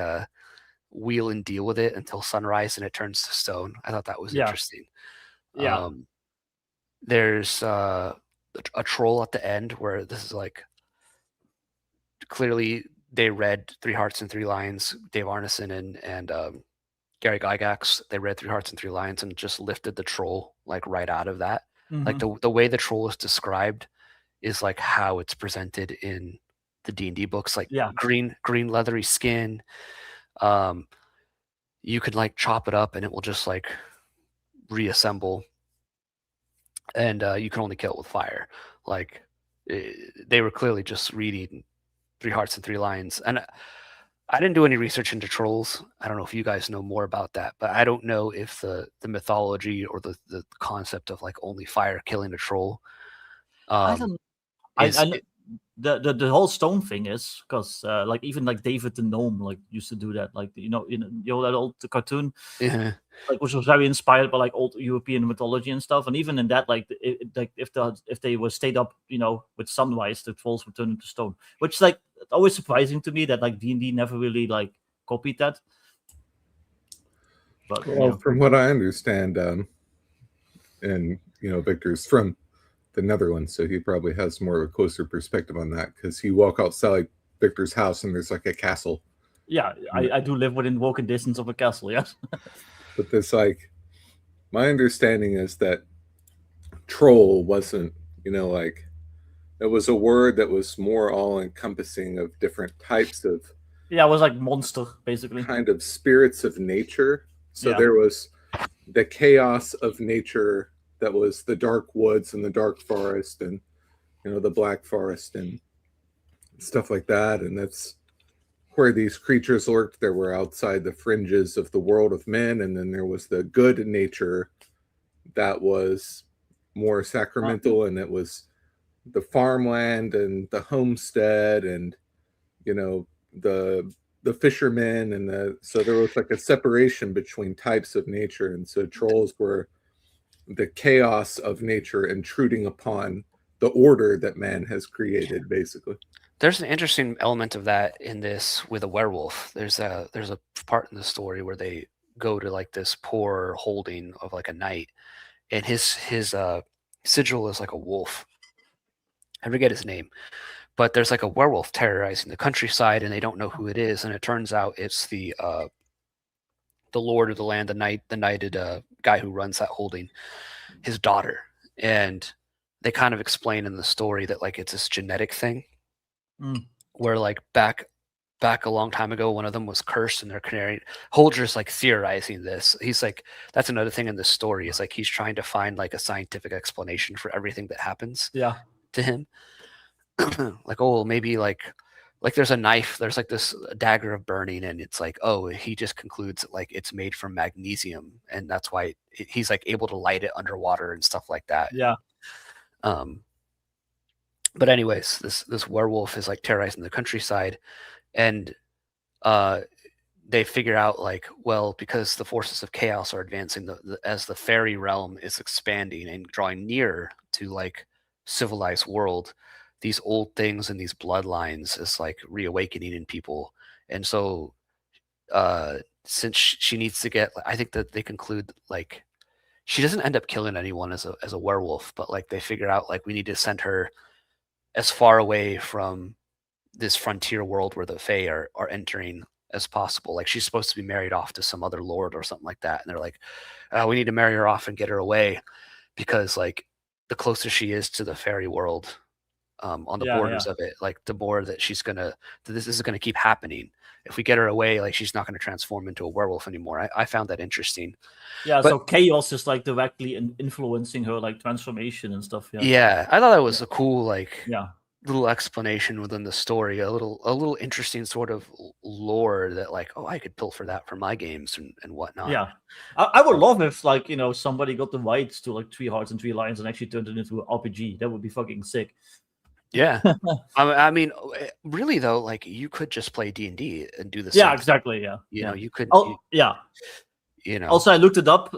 wheel and deal with it until sunrise, and it turns to stone. I thought that was interesting. Yeah. There's a troll at the end where this is like clearly they read Three Hearts and Three Lions. Dave Arneson and Gary Gygax, they read Three Hearts and Three Lions and just lifted the troll like right out of that. Like the way the troll is described is like how it's presented in the D&D books, like green leathery skin. You could like chop it up and it will just like reassemble, and you can only kill it with fire. Like they were clearly just reading Three Hearts and Three Lions, and I didn't do any research into trolls. I don't know if you guys know more about that, but I don't know if the mythology or the concept of like only fire killing a troll. I don't. The whole stone thing is because like even like David the Gnome like used to do that, like you know that old cartoon, like which was very inspired by like old European mythology and stuff. And even in that, like like if they were stayed up, you know, with sunrise, the trolls would turn into stone. Which like always surprising to me that like D&D never really like copied that. But well, from what I understand, and you know, Victor's from the Netherlands, so he probably has more of a closer perspective on that, because you walk outside Victor's house and there's like a castle. Yeah, I do live within walking distance of a castle, yes. But this, like, my understanding is that troll wasn't, you know, like, it was a word that was more all-encompassing of different types of... Yeah, it was like monster, basically. Kind of spirits of nature. So there was the chaos of nature, that was the dark woods and the dark forest and, you know, the black forest and stuff like that. And that's where these creatures lurked. There were outside the fringes of the world of men. And then there was the good nature that was more sacramental, and it was the farmland and the homestead and, you know, the fishermen and so there was like a separation between types of nature. And so trolls were the chaos of nature intruding upon the order that man has created, basically. There's an interesting element of that in this with a werewolf. There's a part in the story where they go to like this poor holding of like a knight, and his sigil is like a wolf. I forget his name, but there's like a werewolf terrorizing the countryside, and they don't know who it is, and it turns out it's the lord of the land, the knighted guy who runs that holding, his daughter. And they kind of explain in the story that like it's this genetic thing where like back back a long time ago, one of them was cursed, and they're Holger's like theorizing this. He's like, that's another thing in this story, is like he's trying to find like a scientific explanation for everything that happens to him. Like, oh, maybe like there's a knife, there's like this dagger of burning, and it's like, oh, he just concludes that, like, it's made from magnesium, and that's why he's like able to light it underwater and stuff like that. But anyways, this werewolf is like terrorizing the countryside, and they figure out, like, well, because the forces of chaos are advancing, as the fairy realm is expanding and drawing nearer to like civilized world, these old things and these bloodlines is like reawakening in people. And so since she needs to get, I think that they conclude, like, she doesn't end up killing anyone as a werewolf, but like they figure out, like, we need to send her as far away from this frontier world where the Fae are entering as possible. Like, she's supposed to be married off to some other lord or something like that, and they're like, we need to marry her off and get her away, because like the closer she is to the fairy world, on the borders of it, like the more that this is gonna keep happening. If we get her away, like, she's not going to transform into a werewolf anymore. I found that interesting. So chaos is like directly influencing her like transformation and stuff. Yeah, I thought that was a cool, like, little explanation within the story, a little interesting sort of lore that, like, oh, I could pilfer that for my games and whatnot. I would love if, like, you know, somebody got the rights to like 3 Hearts and 3 Lions and actually turned it into an RPG. That would be fucking sick. Yeah. I mean, really though, like, you could just play D&D and do the same. Yeah, exactly. Yeah. You know, you could. You know. Also, I looked it up.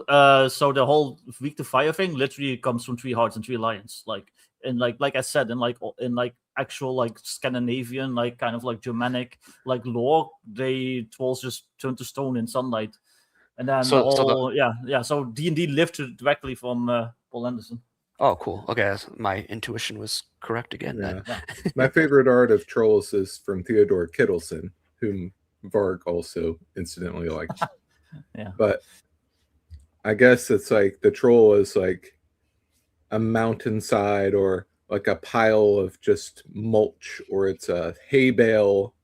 So the whole Week to Fire thing literally comes from 3 Hearts and 3 Lions. Like, and like I said, in like actual like Scandinavian, like kind of like Germanic like lore, trolls just turn to stone in sunlight, and then So D&D lifted directly from Paul Anderson. Oh, cool. Okay, my intuition was correct again. Then. My favorite art of trolls is from Theodore Kittelson, whom Varg also incidentally liked. But I guess it's like the troll is like a mountainside or like a pile of just mulch, or it's a hay bale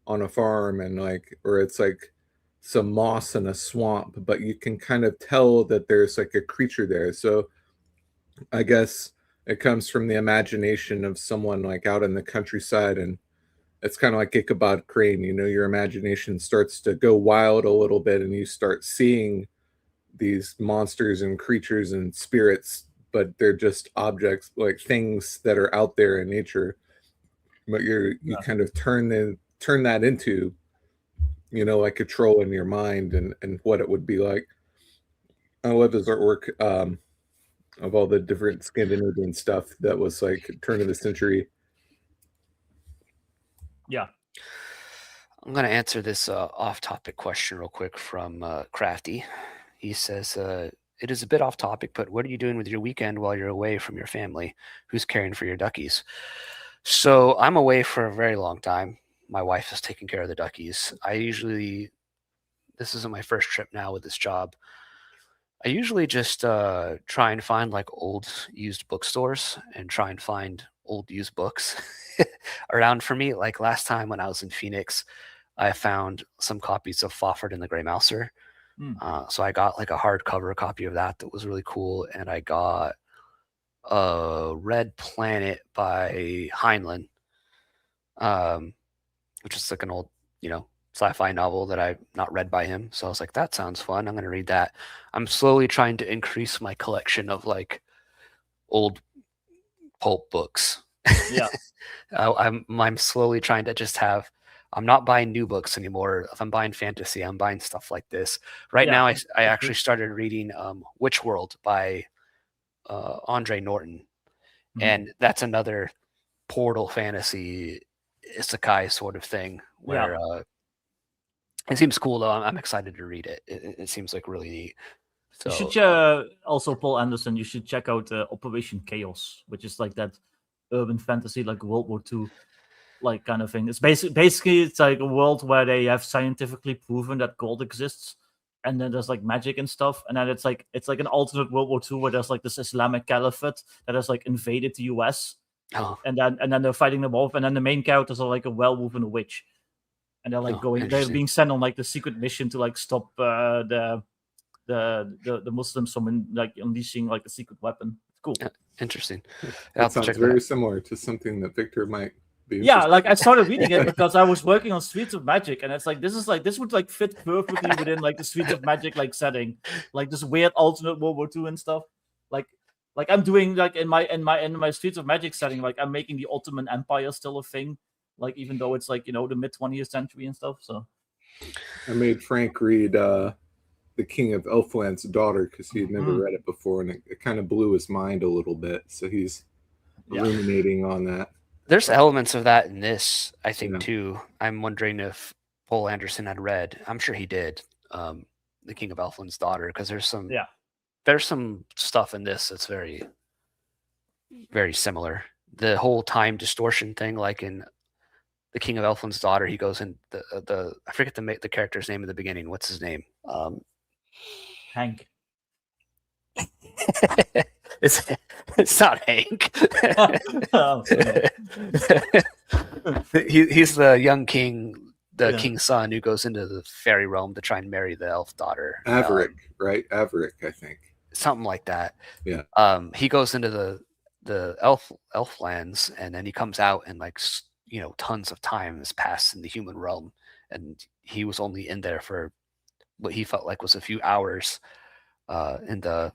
on a farm, and like, or it's like some moss in a swamp, but you can kind of tell that there's like a creature there. So I guess it comes from the imagination of someone like out in the countryside, and it's kind of like Ichabod Crane. You know, your imagination starts to go wild a little bit, and you start seeing these monsters and creatures and spirits, but they're just objects, like things that are out there in nature. But you kind of turn that into, you know, like a troll in your mind, and what it would be like. I love his artwork. Of all the different Scandinavian stuff that was like turn of the century. Yeah. I'm going to answer this off-topic question real quick from Crafty. He says, it is a bit off-topic, but what are you doing with your weekend while you're away from your family? Who's caring for your duckies? So I'm away for a very long time. My wife is taking care of the duckies. This isn't my first trip now with this job. I usually just try and find like old used bookstores and try and find old used books around for me. Like last time when I was in Phoenix, I found some copies of Fafhrd and the Grey Mouser. So I got like a hardcover copy of that was really cool. And I got Red Planet by Heinlein, which is like an old, you know, sci-fi novel that I've not read by him. So I was like, that sounds fun. I'm going to read that. I'm slowly trying to increase my collection of like old pulp books. Yeah. I'm slowly trying to just have, I'm not buying new books anymore. If I'm buying fantasy, I'm buying stuff like this. Right now, I actually started reading Witch World by Andre Norton. And that's another portal fantasy isekai sort of thing where it seems cool, though. I'm excited to read it. It seems like really neat. So, you should also, Paul Anderson, you should check out Operation Chaos, which is like that urban fantasy, like World War II, like kind of thing. It's basically it's like a world where they have scientifically proven that gold exists, and then there's like magic and stuff, and then it's like an alternate World War II where there's like this Islamic Caliphate that has like invaded the US, and then they're fighting them off, and then the main characters are like a werewolf and a witch. and they're like Oh, they're interesting. being sent on like the secret mission to like stop the Muslims from like unleashing like a secret weapon. It's cool. Interesting. I'll That have to sounds check very that out. similar to something that Victor might be. Yeah, interested like I started reading it because I was working on Streets of Magic, and it's like this would like fit perfectly within like the Streets of Magic like setting, like this weird alternate World War II and stuff. Like I'm doing like in my Streets of Magic setting, like I'm making the Ottoman Empire still a thing, like even though it's like, you know, the mid 20th century and stuff. So I made Frank read The King of Elfland's Daughter because he had never read it before, and it kind of blew his mind a little bit. So he's ruminating on that. There's elements of that in this, I think, Yeah. too. I'm wondering if Paul Anderson had read. I'm sure he did. The King of Elfland's Daughter, because there's some stuff in this that's very, very similar. The whole time distortion thing, like in The King of Elfland's Daughter, he goes in the I forget the character's name in the beginning. What's his name? Hank. It's not Hank. Oh, He's the young king, king's son, who goes into the fairy realm to try and marry the elf daughter. Averick, right? Averick, I think. Something like that. Yeah. He goes into the elf lands, and then he comes out, and like, you know, tons of time has passed in the human realm, and he was only in there for what he felt like was a few hours in the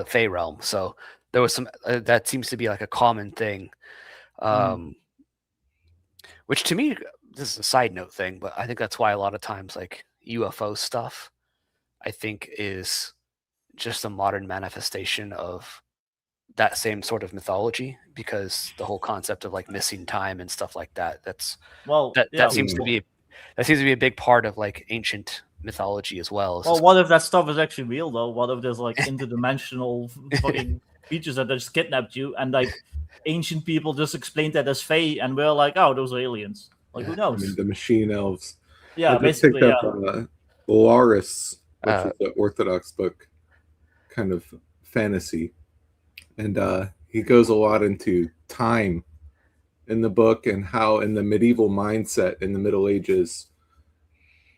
Fey realm. So there was some that seems to be like a common thing, which to me, this is a side note thing, but I think that's why a lot of times like UFO stuff, I think, is just a modern manifestation of that same sort of mythology, because the whole concept of like missing time and stuff like that, that seems to be a big part of like ancient mythology as well. Well, what if that stuff is actually real though? What if there's like interdimensional fucking creatures that just kidnapped you, and like ancient people just explained that as Fae, and we're like, oh, those are aliens. Like, who knows? I mean, the machine elves. Yeah, I just basically, picked up Polaris, which is the Orthodox book, kind of fantasy, and he goes a lot into time in the book, and how in the medieval mindset in the Middle Ages,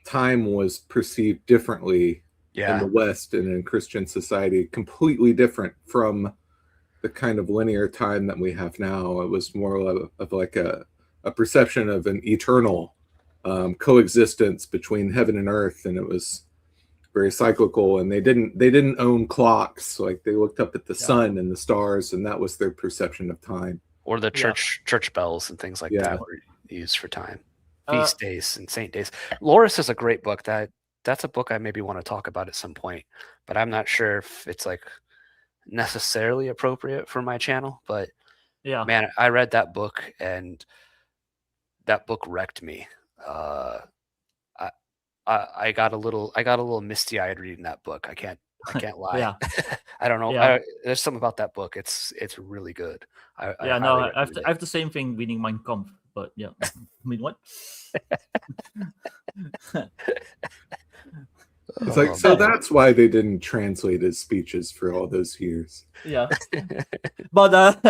time was perceived differently in the West and in Christian society, completely different from the kind of linear time that we have now. It was more of like a perception of an eternal coexistence between heaven and earth, and it was very cyclical. And they didn't own clocks. Like, they looked up at the sun and the stars, and that was their perception of time. Or the church bells and things like that were used for time. Feast days and saint days. Loris is a great book. That's a book I maybe want to talk about at some point, but I'm not sure if it's like necessarily appropriate for my channel. But yeah, man, I read that book, and that book wrecked me. I got a little misty eyed reading that book. I can't lie. Yeah. I don't know. Yeah. There's something about that book. It's really good. I have the same thing reading Mein Kampf, but yeah. I mean, what? It's like, so that's why they didn't translate his speeches for all those years. Yeah. But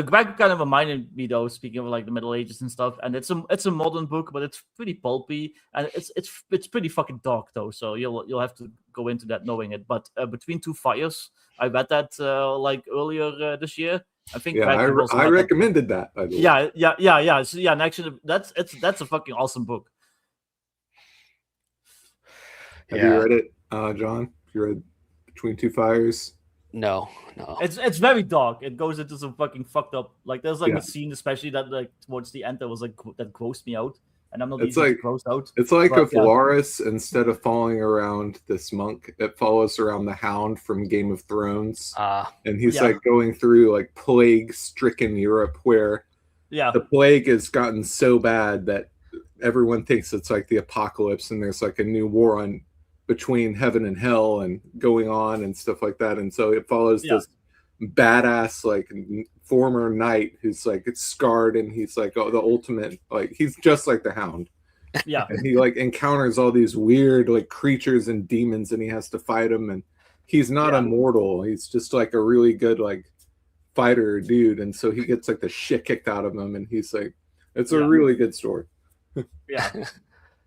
Greg kind of reminded me though, speaking of like the Middle Ages and stuff, and it's a modern book, but it's pretty pulpy, and it's pretty fucking dark though. So you'll have to go into that knowing it. But Between Two Fires, I read that like earlier this year. I think. Yeah, I recommended that. By the way. Yeah. So, yeah, and actually, that's a fucking awesome book. Have you read it, John? Have you read Between Two Fires? No. It's very dark. It goes into some fucking fucked up. Like, there's like a scene, especially that like towards the end, that was like that grossed me out, and I'm not easily grossed out. It's like if Loris, instead of following around this monk, it follows around the Hound from Game of Thrones, and he's like going through like plague-stricken Europe, where the plague has gotten so bad that everyone thinks it's like the apocalypse, and there's like a new war on between heaven and hell and going on and stuff like that. And so it follows this badass like former knight who's like it's scarred, and he's like the ultimate, like he's just like the Hound. Yeah. And he like encounters all these weird like creatures and demons, and he has to fight them, and he's not immortal. He's just like a really good like fighter dude, and so he gets like the shit kicked out of him, and he's like, it's a really good story. Yeah.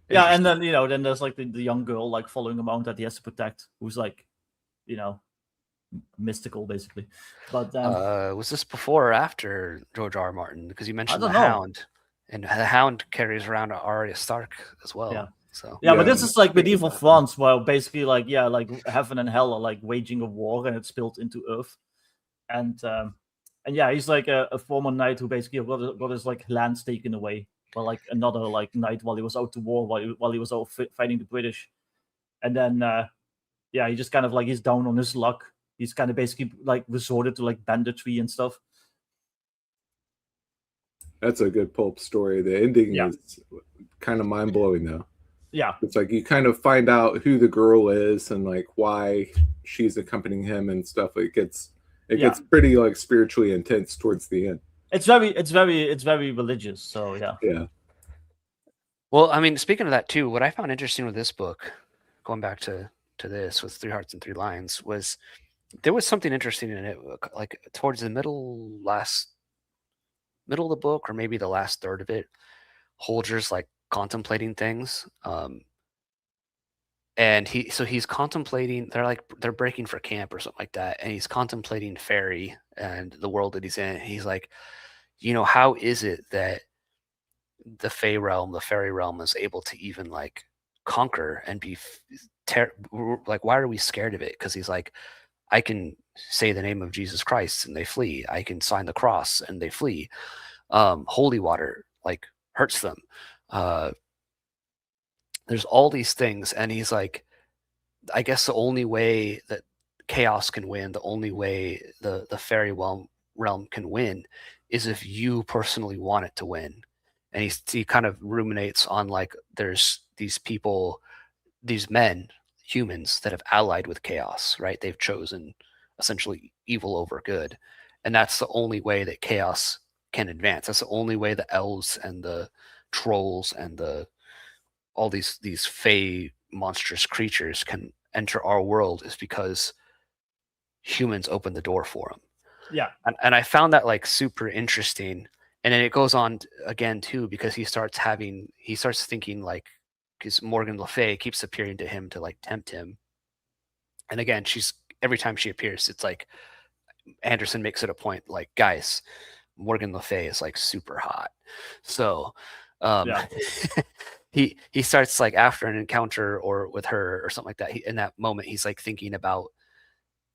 Yeah, and then then there's like the young girl like following him around that he has to protect, who's like, mystical basically. But was this before or after George R. R. Martin? Because you mentioned the don't know. Hound, and the Hound carries around Arya Stark as well. Yeah. So yeah, but this is like medieval France, where basically like heaven and hell are like waging a war, and it's spilled into Earth, and yeah, he's like a former knight who basically got his like lands taken away by like another like knight while he was out to war, while he was out fighting the British, and then yeah, he just kind of like he's down on his luck. He's kind of basically like resorted to like banditry and stuff. That's a good pulp story. The ending is kind of mind blowing though. Yeah, it's like you kind of find out who the girl is and like why she's accompanying him and stuff. It gets pretty like spiritually intense towards the end. It's very religious. So yeah. Well, I mean, speaking of that too, what I found interesting with this book, going back to this with 3 Hearts and 3 Lions, was there was something interesting in it, like towards the middle of the book, or maybe the last third of it. Holger's like contemplating things, and he's contemplating. They're breaking for camp or something like that, and he's contemplating Fairy and the world that he's in. He's like, how is it that the Fey realm, the fairy realm, is able to even like conquer and be like, why are we scared of it? Because he's like, I can say the name of Jesus Christ and they flee. I can sign the cross and they flee. Holy water like hurts them. There's all these things, and he's like, I guess the only way that chaos can win, the only way the fairy realm can win, is if you personally want it to win. And he kind of ruminates on like, there's these people, these men, humans that have allied with chaos, right? They've chosen essentially evil over good, and that's the only way that chaos can advance. That's the only way the elves and the trolls and all these fey monstrous creatures can enter our world, is because humans open the door for them. Yeah. And I found that like super interesting. And then it goes on again too, because he starts thinking like, because Morgan Le Fay keeps appearing to him to like tempt him. And again, every time she appears, it's like Anderson makes it a point, like, guys, Morgan Le Fay is like super hot. So he starts like, after an encounter or with her or something like that, in that moment, he's like thinking about,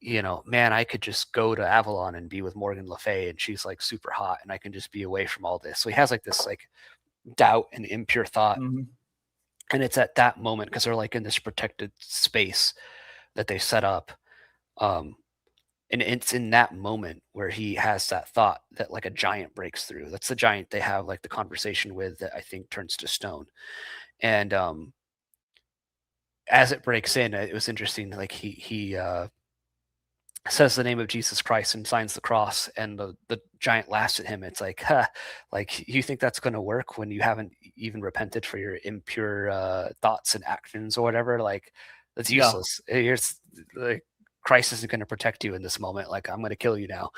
man, I could just go to Avalon and be with Morgan Le Fay, and she's like super hot, and I can just be away from all this. So he has like this like doubt and impure thought. Mm-hmm. And it's at that moment, because they're like in this protected space that they set up. And it's in that moment where he has that thought that like a giant breaks through. That's the giant they have like the conversation with, that I think turns to stone. And as it breaks in, it was interesting. Like he says the name of Jesus Christ and signs the cross, and the giant laughs at him. It's like, like, you think that's going to work when you haven't even repented for your impure thoughts and actions or whatever? Like, that's useless. Here's like, Christ isn't going to protect you in this moment. Like, I'm going to kill you now.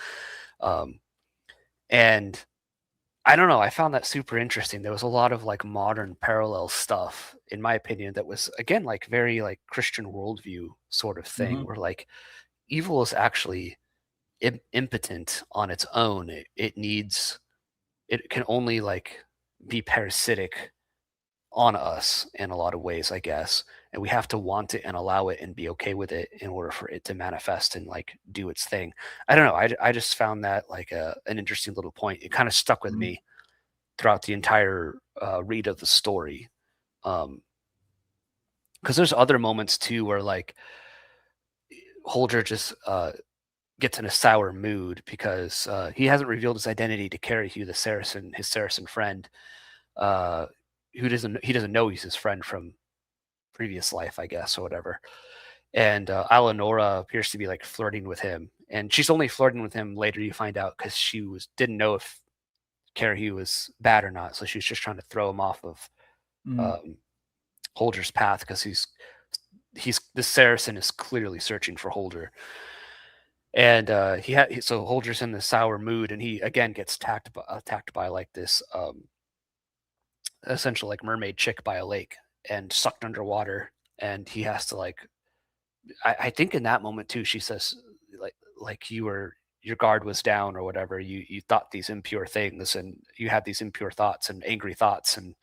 And I don't know. I found that super interesting. There was a lot of like modern parallel stuff, in my opinion, that was, again, like very like Christian worldview sort of thing, where like evil is actually impotent on its own. It can only like be parasitic on us in a lot of ways, I guess. And we have to want it and allow it and be okay with it in order for it to manifest and like do its thing. I don't know. I just found that like an interesting little point. It kind of stuck with me throughout the entire read of the story. Because there's other moments too where like Holger just gets in a sour mood because he hasn't revealed his identity to Carahue, his Saracen friend, he doesn't know he's his friend from previous life, I guess, or whatever. And Eleonora appears to be like flirting with him, and she's only flirting with him later, you find out, because she didn't know if Carahue was bad or not, so she was just trying to throw him off of Holger's path, because the Saracen is clearly searching for Holger. And so Holger's in this sour mood, and he again gets attacked by like this essentially like mermaid chick by a lake and sucked underwater, and he has to like. I think in that moment too, she says like your guard was down or whatever. You thought these impure things, and you had these impure thoughts and angry thoughts, and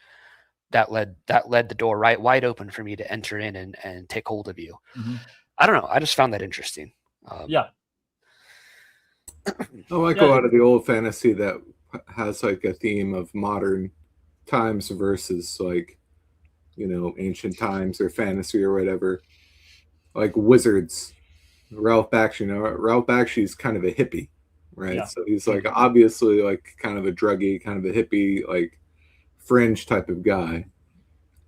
that led the door right wide open for me to enter in and take hold of you. Mhm. I don't know. I just found that interesting. Yeah. I like Yeah, a lot of the old fantasy that has like a theme of modern times versus like, you know, ancient times or fantasy or whatever. Like wizards. Ralph Bakshi, you know, Ralph Bakshi is kind of a hippie, right? Yeah. So he's like obviously like kind of a druggy, kind of a hippie, like fringe type of guy.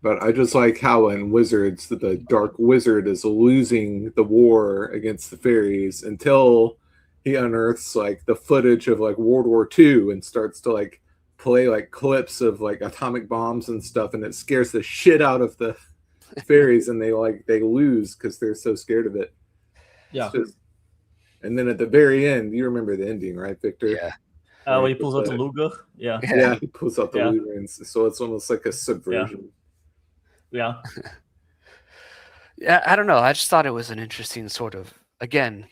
But I just like how in Wizards, the Dark Wizard is losing the war against the fairies until he unearths like the footage of like World War II and starts to like play like clips of like atomic bombs and stuff, and it scares the shit out of the fairies, and they lose because they're so scared of it. Yeah. Just, and then at the very end, you remember the ending, right, Victor? Yeah. When he pulls out the Luger. Yeah. Yeah, he pulls out the Yeah. Luger, and so it's almost like a subversion. Yeah. Yeah, I don't know. I just thought it was an interesting sort of. Again,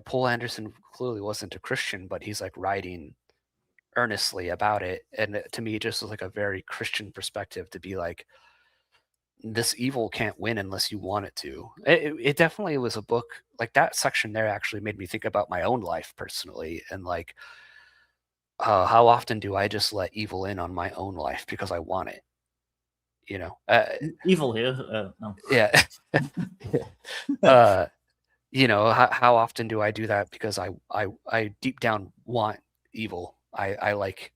Paul Anderson clearly wasn't a Christian, but he's like writing earnestly about it, and to me, it just was like a very Christian perspective to be like, this evil can't win unless you want it to. It definitely was a book like that. Section there actually made me think about my own life personally, and like, how often do I just let evil in on my own life because I want it? You know, Evil here. No. yeah. You know, how often do I do that because I deep down want evil. I like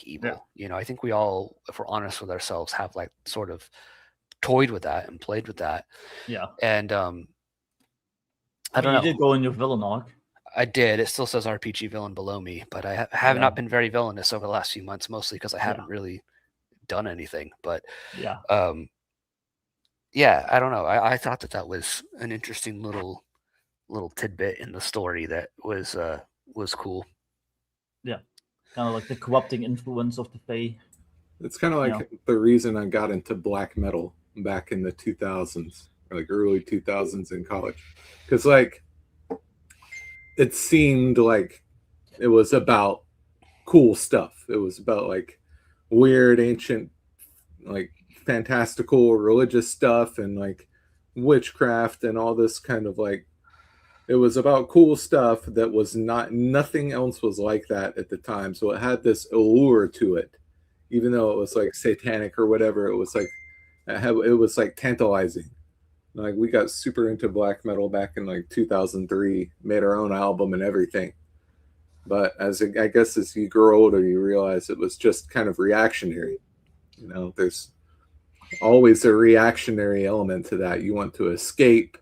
evil. Yeah. You know, I think we all, if we're honest with ourselves, have like sort of toyed with that and played with that. Yeah. And I mean, don't know. You did go in your villain arc. I did. It still says RPG villain below me, but I have not been very villainous over the last few months, mostly because I haven't really done anything. But yeah, I don't know. I thought that was an interesting little tidbit in the story that was cool. Yeah, kind of like the corrupting influence of the Fae. It's kind of like the reason I got into black metal back in the 2000s, or like early 2000s in college, because like it seemed like it was about cool stuff. It was about like weird, ancient, like fantastical religious stuff and like witchcraft and all this kind of like, it was about cool stuff that was nothing else was like that at the time. So it had this allure to it, even though it was like satanic or whatever. It was like it was like tantalizing. Like we got super into black metal back in like 2003, made our own album and everything. But I guess as you grow older, you realize it was just kind of reactionary. You know, there's always a reactionary element to that. You want to escape.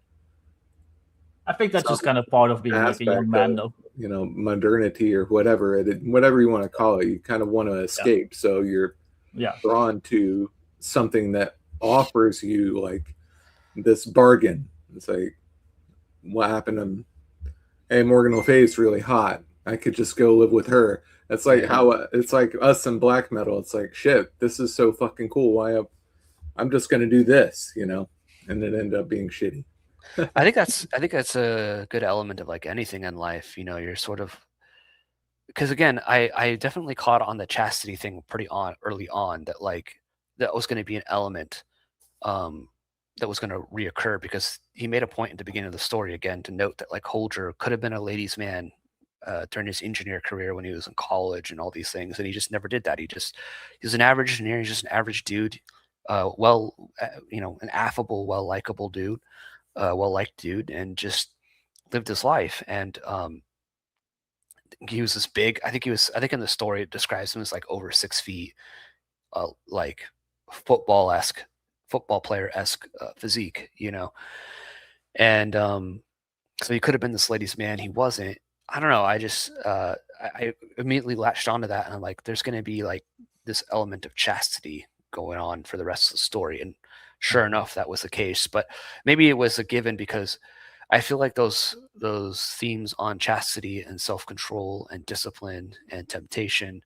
I think that's just kind of part of being like a young man, though. You know, modernity or whatever whatever you want to call it. You kind of want to escape, so you're drawn to something that offers you like this bargain. It's like, what happened to, hey, Morgan Le Fay's really hot. I could just go live with her. It's like how it's like us in black metal. It's like, shit, this is so fucking cool. Why I'm just gonna do this, you know, and it ended up being shitty. I think that's a good element of like anything in life. You know, you're sort of, because again, I definitely caught on the chastity thing pretty early on, that like that was going to be an element that was going to reoccur, because he made a point at the beginning of the story again to note that like Holger could have been a ladies' man during his engineer career when he was in college and all these things, and he just never did that. He's an average engineer. He's just an average dude, you know, an affable, well likable dude, well liked dude, and just lived his life. And he was this big. I think in the story it describes him as like over 6 feet, like football player-esque physique, you know. And so he could have been this ladies' man. He wasn't. I don't know. I just I immediately latched onto that, and I'm like, there's going to be like this element of chastity going on for the rest of the story. And sure enough, that was the case. But maybe it was a given, because I feel like those themes on chastity and self-control and discipline and temptation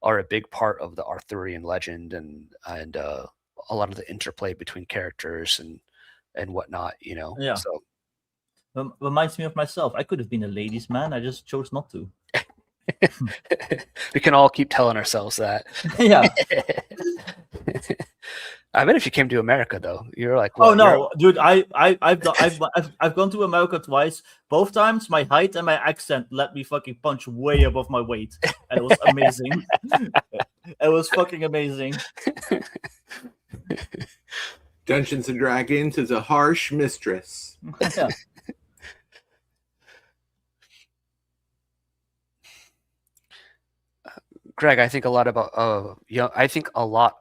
are a big part of the Arthurian legend and a lot of the interplay between characters and whatnot, you know. Yeah. So Reminds me of myself. I could have been a ladies' man. I just chose not to. we can all keep telling ourselves that. Yeah. I bet if you came to America though, you're like, Oh what, no, dude! I've gone to America twice. Both times, my height and my accent let me fucking punch way above my weight, and it was amazing. It was fucking amazing. Dungeons and Dragons is a harsh mistress. Yeah. Greg, I think a lot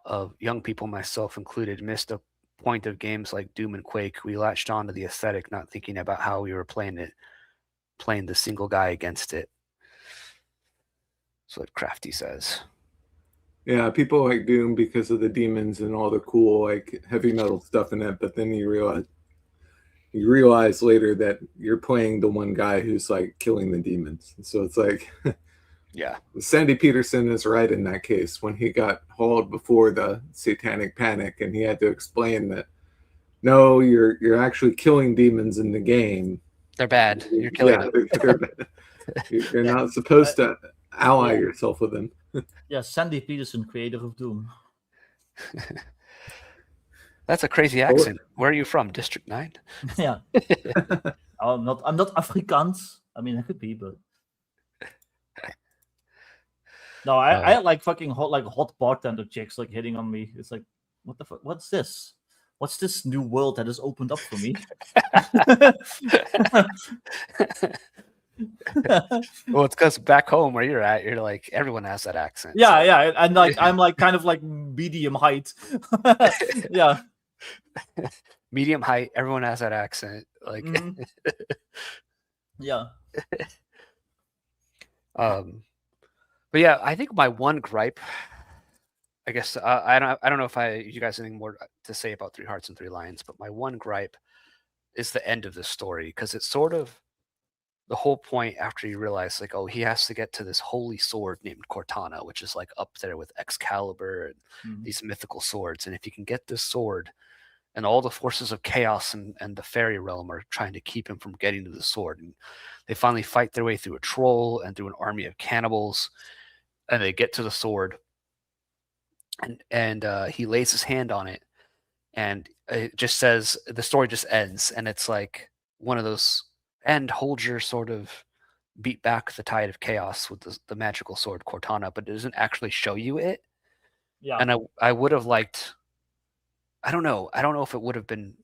of young people, myself included, missed a point of games like Doom and Quake. We latched on to the aesthetic, not thinking about how we were playing the single guy against it. That's what Crafty says. Yeah, people like Doom because of the demons and all the cool like heavy metal stuff in it, but then you realize later that you're playing the one guy who's like killing the demons. So it's like yeah, Sandy Peterson is right in that case when he got hauled before the Satanic Panic and he had to explain that no, you're actually killing demons in the game. They're bad. You're killing them. They're bad. You're not supposed to ally yourself with them. Yeah, Sandy Peterson, creator of Doom. That's a crazy accent. Where are you from? District 9? Yeah. I'm not Afrikaans. I mean, I could be, but no, I like fucking hot bartender chicks like hitting on me. It's like, what the fuck? What's this? What's this new world that has opened up for me? Well, it's because back home where you're at, you're like everyone has that accent. Yeah, so. Yeah, and like I'm like kind of like medium height. Yeah, medium height. Everyone has that accent. Like, yeah. But yeah, I think my one gripe, I guess I don't know if you guys have anything more to say about 3 Hearts and 3 Lions, but my one gripe is the end of the story because it's sort of the whole point after you realize like, oh, he has to get to this holy sword named Cortana, which is like up there with Excalibur and these mythical swords. And if you can get this sword, and all the forces of chaos and the fairy realm are trying to keep him from getting to the sword, and they finally fight their way through a troll and through an army of cannibals, and they get to the sword, and he lays his hand on it, and it just says the story just ends, and it's like one of those end Holger sort of beat back the tide of chaos with the magical sword Cortana, but it doesn't actually show you it. Yeah, and I would have liked. I don't know if it would have been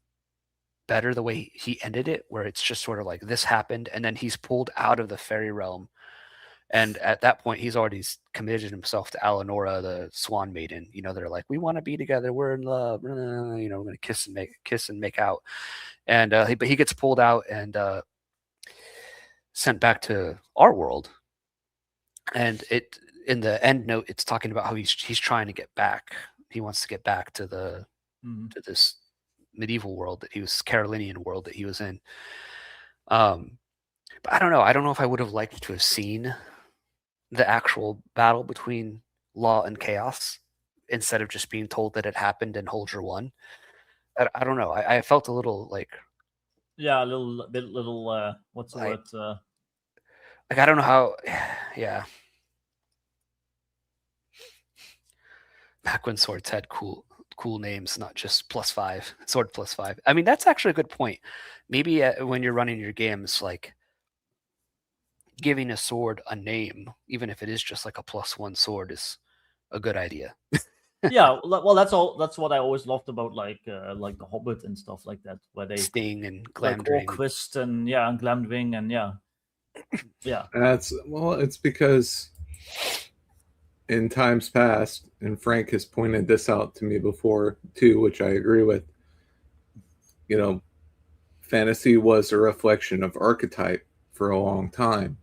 better the way he ended it, where it's just sort of like this happened, and then he's pulled out of the fairy realm. And at that point, he's already committed himself to Alanora, the Swan Maiden. You know, they're like, we want to be together. We're in love. You know, we're going to kiss and make out. And but he gets pulled out and sent back to our world. And in the end note, it's talking about how he's trying to get back. He wants to get back to to this medieval world that he was, Carolinian world that he was in. But I don't know. I don't know if I would have liked to have seen the actual battle between Law and Chaos instead of just being told that it happened and Holger won. I don't know. I felt a little like, yeah, a little what's the word? Like, I don't know how. Yeah. Back when swords had cool names, not just +5, sword +5. I mean, that's actually a good point. Maybe when you're running your games, like giving a sword a name, even if it is just like a +1 sword, is a good idea. Yeah, well, that's what I always loved about like the Hobbit and stuff like that, where they Sting and like Glamdring, Orquist and Glamdring and yeah. It's because in times past, and Frank has pointed this out to me before too, which I agree with, you know, fantasy was a reflection of archetype for a long time.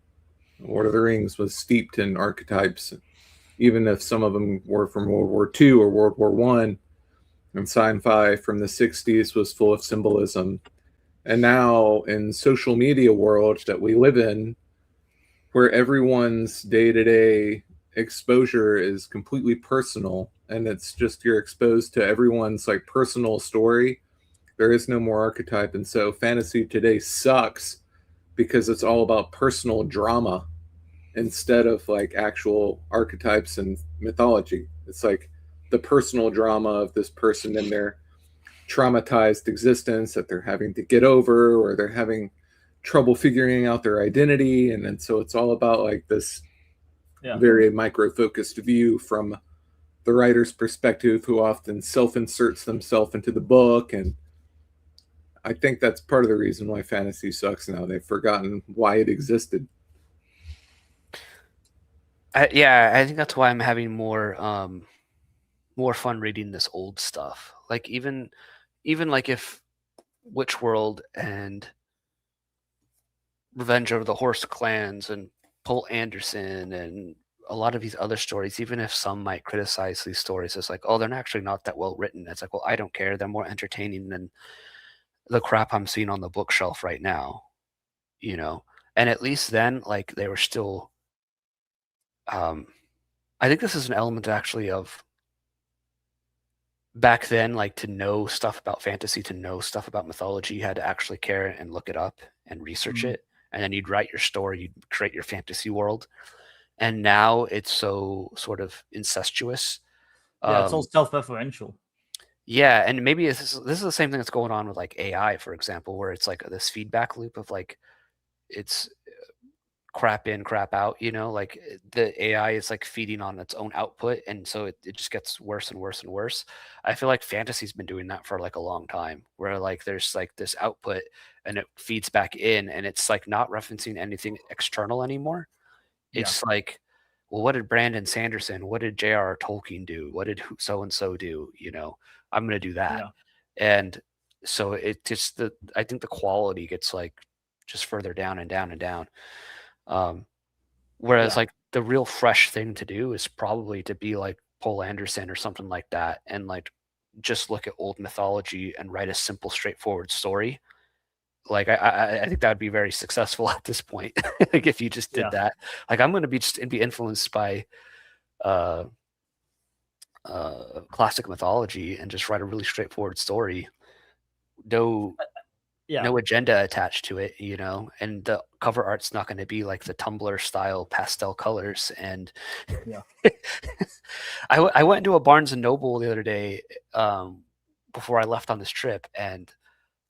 Lord of the Rings was steeped in archetypes, even if some of them were from World War II or World War I, and sci-fi from the 60s was full of symbolism. And now in social media world that we live in, where everyone's day-to-day exposure is completely personal, and it's just you're exposed to everyone's like personal story. There is no more archetype, and so fantasy today sucks because it's all about personal drama instead of like actual archetypes and mythology. It's like the personal drama of this person and their traumatized existence that they're having to get over, or they're having trouble figuring out their identity. And then so it's all about like this very micro focused view from the writer's perspective, who often self inserts themselves into the book. And I think that's part of the reason why fantasy sucks now. They've forgotten why it existed. I think that's why I'm having more fun reading this old stuff. Like even like if Witchworld and Revenge of the Horse Clans and Poul Anderson and a lot of these other stories, even if some might criticize these stories, it's like, oh, they're actually not that well written. It's like, well, I don't care. They're more entertaining than the crap I'm seeing on the bookshelf right now, you know? And at least then, like, they were still, I think this is an element actually of back then, like to know stuff about fantasy, to know stuff about mythology, you had to actually care and look it up and research it. And then you'd write your story, you'd create your fantasy world. And now it's so sort of incestuous. Yeah, it's all self-referential. Yeah, and maybe this is the same thing that's going on with like AI, for example, where it's like this feedback loop of like it's crap in, crap out, you know, like the AI is like feeding on its own output, and so it just gets worse and worse and worse. I feel like fantasy's been doing that for like a long time, where like there's like this output and it feeds back in, and it's like not referencing anything external anymore. It's like, well, what did Brandon Sanderson, what did J.R.R. Tolkien do? What did so and so do? You know, I'm going to do that. And so it just I think the quality gets like just further down and down and down. Whereas like the real fresh thing to do is probably to be like Poul Anderson or something like that, and like just look at old mythology and write a simple, straightforward story. Like I think that would be very successful at this point. Like if you just did that, like I'm going to be influenced by classic mythology and just write a really straightforward story. No agenda attached to it, you know, and the cover art's not going to be like the Tumblr style pastel colors. And I went into a Barnes and Noble the other day before I left on this trip, and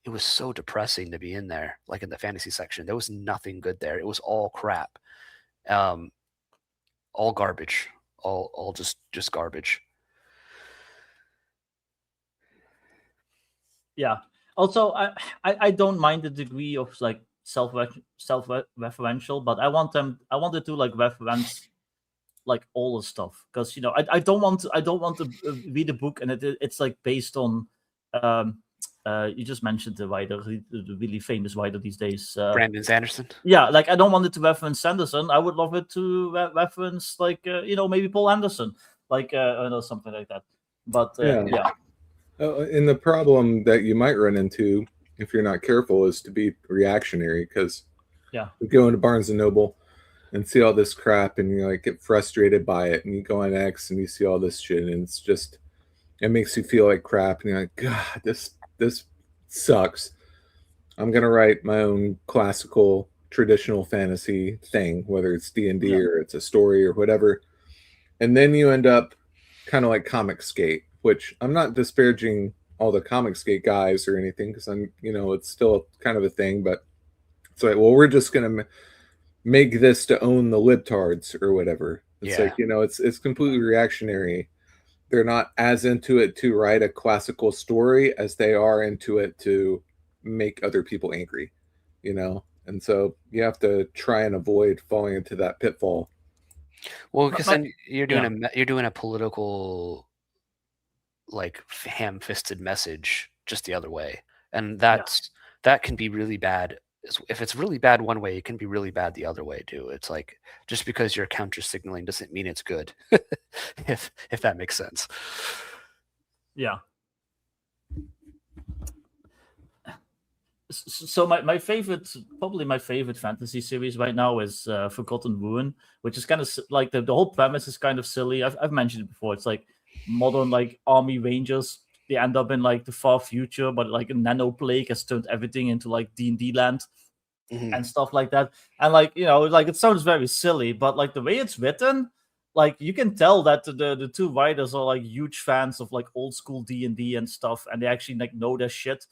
it was so depressing to be in there, like in the fantasy section. There was nothing good there. It was all crap, all garbage, all just garbage. Yeah. Also, I don't mind the degree of like self-referential, but I wanted to like reference like all the stuff, because you know I don't want to read a book and it's like based on you just mentioned the writer, the really famous writer these days, Brandon Sanderson. Yeah, like I don't want it to reference Sanderson. I would love it to reference like you know, maybe Poul Anderson, like or something like that. But and the problem that you might run into if you're not careful is to be reactionary, because you go into Barnes and Noble and see all this crap and you like get frustrated by it, and you go on X and you see all this shit, and it's just, it makes you feel like crap, and you're like, God, this sucks. I'm gonna write my own classical traditional fantasy thing, whether it's D&D or it's a story or whatever. And then you end up kind of like Comicsgate, which I'm not disparaging all the Comicsgate guys or anything, because I'm, you know, it's still kind of a thing, but it's like, well, we're just gonna make this to own the libtards or whatever. It's like, you know, it's completely reactionary. They're not as into it to write a classical story as they are into it to make other people angry, you know? And so you have to try and avoid falling into that pitfall. Well, because then you're doing a political, like ham-fisted message just the other way, and that can be really bad. If it's really bad one way, it can be really bad the other way too. It's like, just because you're counter signaling doesn't mean it's good. if that makes sense. So my favorite, probably my favorite fantasy series right now is Forgotten Ruin, which is kind of like the whole premise is kind of silly. I've mentioned it before. It's like modern like army rangers. They end up in like the far future, but like a nano plague has turned everything into like D&D land and stuff like that. And like, you know, like it sounds very silly, but like the way it's written, like you can tell that the two writers are like huge fans of like old school D&D and stuff, and they actually like know their shit.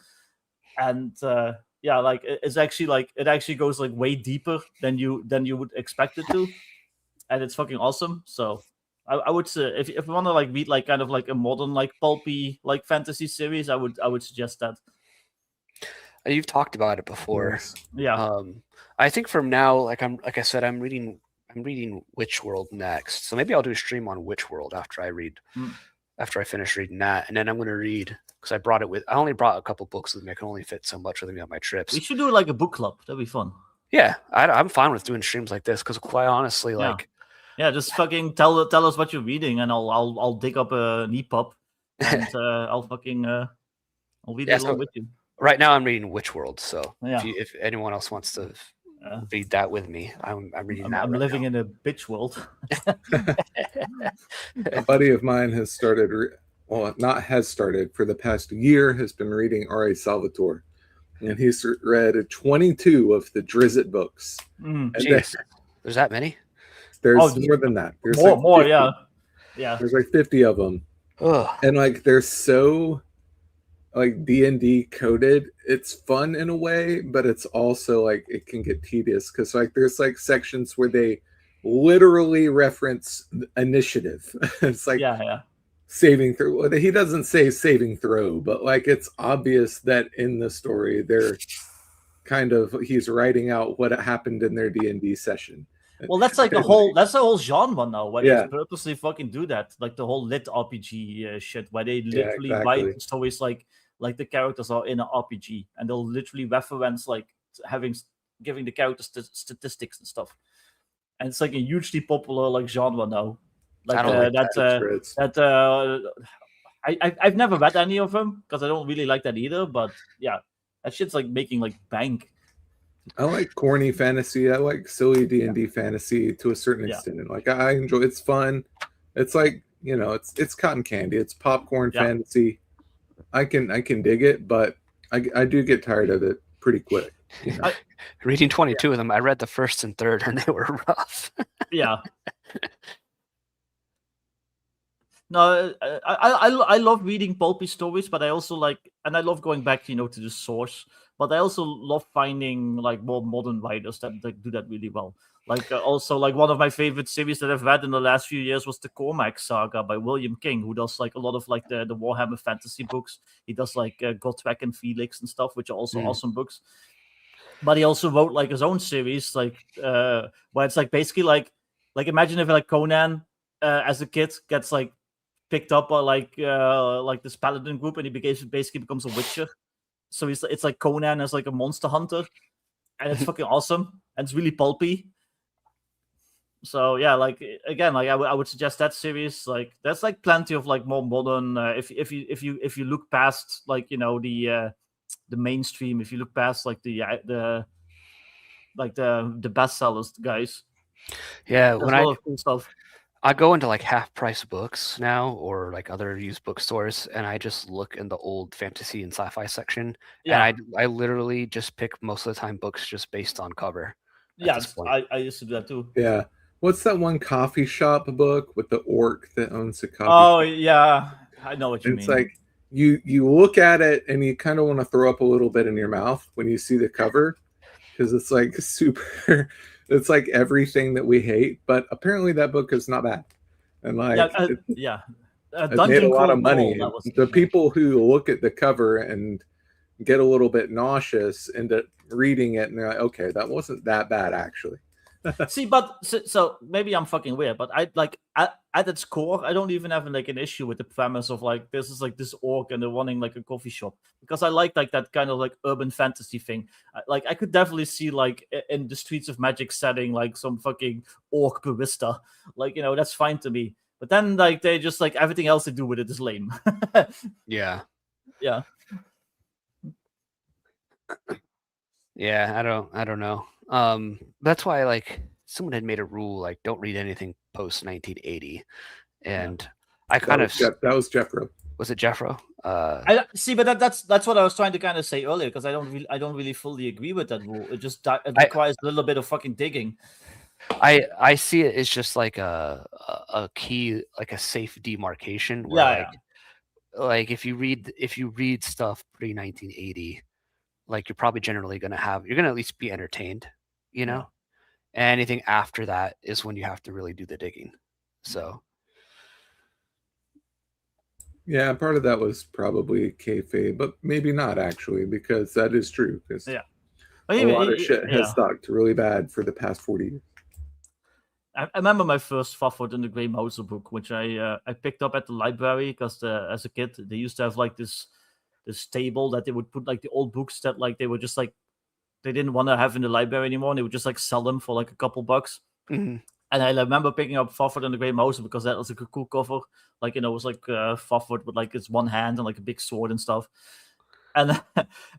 And yeah, like it's actually like it actually goes like way deeper than you would expect it to, and it's fucking awesome. So I would say if you want to like read like kind of like a modern like pulpy like fantasy series, I would suggest that. You've talked about it before. Nice. Yeah. I think from now, like I said, I'm reading Witch World next, so maybe I'll do a stream on Witch World after I finish reading that, and then I'm gonna read because I only brought a couple books with me. I can only fit so much with me on my trips. We should do like a book club. That'd be fun. Yeah, I'm fine with doing streams like this because quite honestly, like yeah, just fucking tell us what you're reading, and I'll dig up a EPUB, and I'll fucking I'll read it along with you. Right now, I'm reading Witch World, so Yeah. if anyone else wants to read that with me, I'm reading that. I'm right living now. in a bitch world. A buddy of mine has started, for the past year, has been reading R.A. Salvatore. And he's read 22 of the Drizzt books. And Jeez. There's that many? There's more than that. There's more, like 50. Yeah. There's like 50 of them. Ugh. And like they're so like D&D coded. It's fun in a way, but it's also like it can get tedious because like there's like sections where they literally reference initiative. It's like saving throw. Well, he doesn't say saving throw, but like it's obvious that in the story they're he's writing out what happened in their D&D session. Well, that's like that's the whole genre now. Where Yeah. they purposely fucking do that, like the whole lit RPG shit, where they literally write stories like the characters are in an RPG, and they'll literally reference like giving the characters statistics and stuff. And it's like a hugely popular like genre now. Like I've never read any of them because I don't really like that either. But yeah, that shit's like making like bank. I like corny fantasy. I like silly D&D fantasy to a certain extent. And like I enjoy it's fun. It's like, you know, it's cotton candy. It's popcorn fantasy. I can dig it, but I do get tired of it pretty quick. You know? Reading 22 of them, I read the first and third and they were rough. Yeah. No, I love reading pulpy stories, but I also and I love going back, you know, to the source. But I also love finding like more modern writers that do that really well. Like also like one of my favorite series that I've read in the last few years was the Cormac Saga by William King, who does like a lot of like the Warhammer fantasy books. He does like Gotrek and Felix and stuff, which are also awesome books. But he also wrote like his own series, like where it's like basically like imagine if like Conan as a kid gets like picked up by like this paladin group, and he basically becomes a witcher. So it's like Conan as like a monster hunter, and it's fucking awesome, and it's really pulpy. So yeah, like again, like I would suggest that series. Like there's like plenty of like more modern. If you look past like, you know, the mainstream, if you look past like the bestsellers, guys. Yeah, when cool stuff. I go into like half price books now or like other used bookstores, and I just look in the old fantasy and sci-fi section. Yeah. And I literally just pick most of the time books just based on cover. Yeah, I used to do that too. Yeah. What's that one coffee shop book with the orc that owns the coffee shop? Yeah. I know what you mean. It's like you look at it and you kind of want to throw up a little bit in your mouth when you see the cover, because it's like super it's like everything that we hate, but apparently that book is not bad. And like it made a lot of money. The people who look at the cover and get a little bit nauseous into reading it, and they're like, okay, that wasn't that bad actually. See, but so maybe I'm fucking weird, but I like at its core, I don't even have like an issue with the premise of like this is like this orc and they're running like a coffee shop, because I like that kind of like urban fantasy thing. Like I could definitely see like in the Streets of Magic setting like some fucking orc barista, like, you know, that's fine to me. But then like they just like everything else they do with it is lame. Yeah. Yeah, I don't know. That's why like someone had made a rule like don't read anything post 1980, and I kind of That was Jeffro. was it Jeffro? I see, but that's what I was trying to kind of say earlier, because I don't really fully agree with that rule. It just it requires a little bit of fucking digging. I see it as just like a key, like a safe demarcation where like if you read stuff pre 1980, like you're probably generally you're gonna at least be entertained, you know. And anything after that is when you have to really do the digging. So yeah, part of that was probably kayfabe, but maybe not actually, because that is true. Yeah, a lot of shit has sucked really bad for the past 40 years. I remember my first Fafhrd and the Grey Mouser book, which I picked up at the library because as a kid they used to have like this table that they would put like the old books that like they were just like they didn't want to have in the library anymore, and they would just like sell them for like a couple bucks. Mm-hmm. And I remember picking up Fafhrd and the Grey Mouser because that was like a cool cover. Like, it was like Fafhrd with like his one hand and like a big sword and stuff. And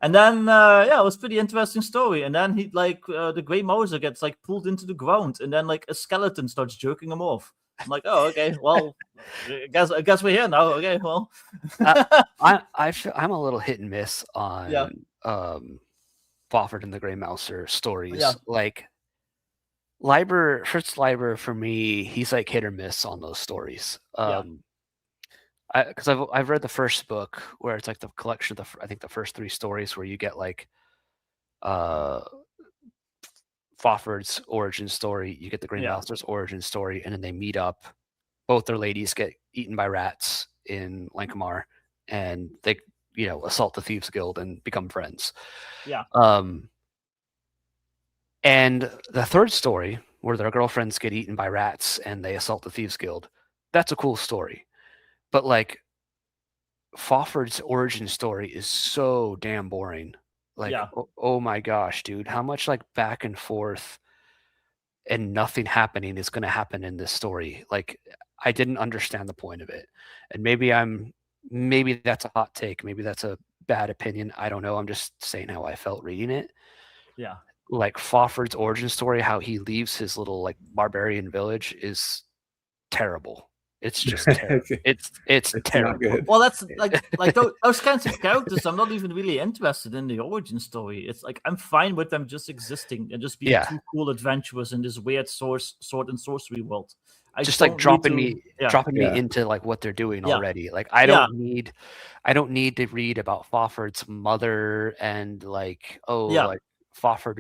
and then it was a pretty interesting story. And then he like the Grey Mouser gets like pulled into the ground, and then like a skeleton starts jerking him off. I'm like, oh, okay, well, I guess we're here now. Okay, well, I'm a little hit and miss on Fafhrd and the Grey Mouser stories. Yeah. Like Fritz Leiber for me, he's like hit or miss on those stories. Because I've read the first book where it's like the collection of I think the first 3 stories where you get like Fafhrds origin story, you get the Grey Mouser's origin story, and then they meet up. Both their ladies get eaten by rats in Lankamar, and they assault the Thieves Guild and become friends. Yeah. And the third story where their girlfriends get eaten by rats and they assault the Thieves Guild, that's a cool story. But like Fafhrds origin story is so damn boring. Like, oh my gosh, dude, how much like back and forth and nothing happening is going to happen in this story? Like, I didn't understand the point of it. And maybe that's a hot take. Maybe that's a bad opinion. I don't know. I'm just saying how I felt reading it. Yeah. Like Fafhrds origin story, how he leaves his little like barbarian village is terrible. It's just terrible. it's terrible. Well, that's like those kinds of characters. I'm not even really interested in the origin story. It's like I'm fine with them just existing and just being 2 cool adventurers in this weird sword and sorcery world. Just like dropping me into like what they're doing already. Like I don't need to read about Fafhrds mother and like like Fafhrd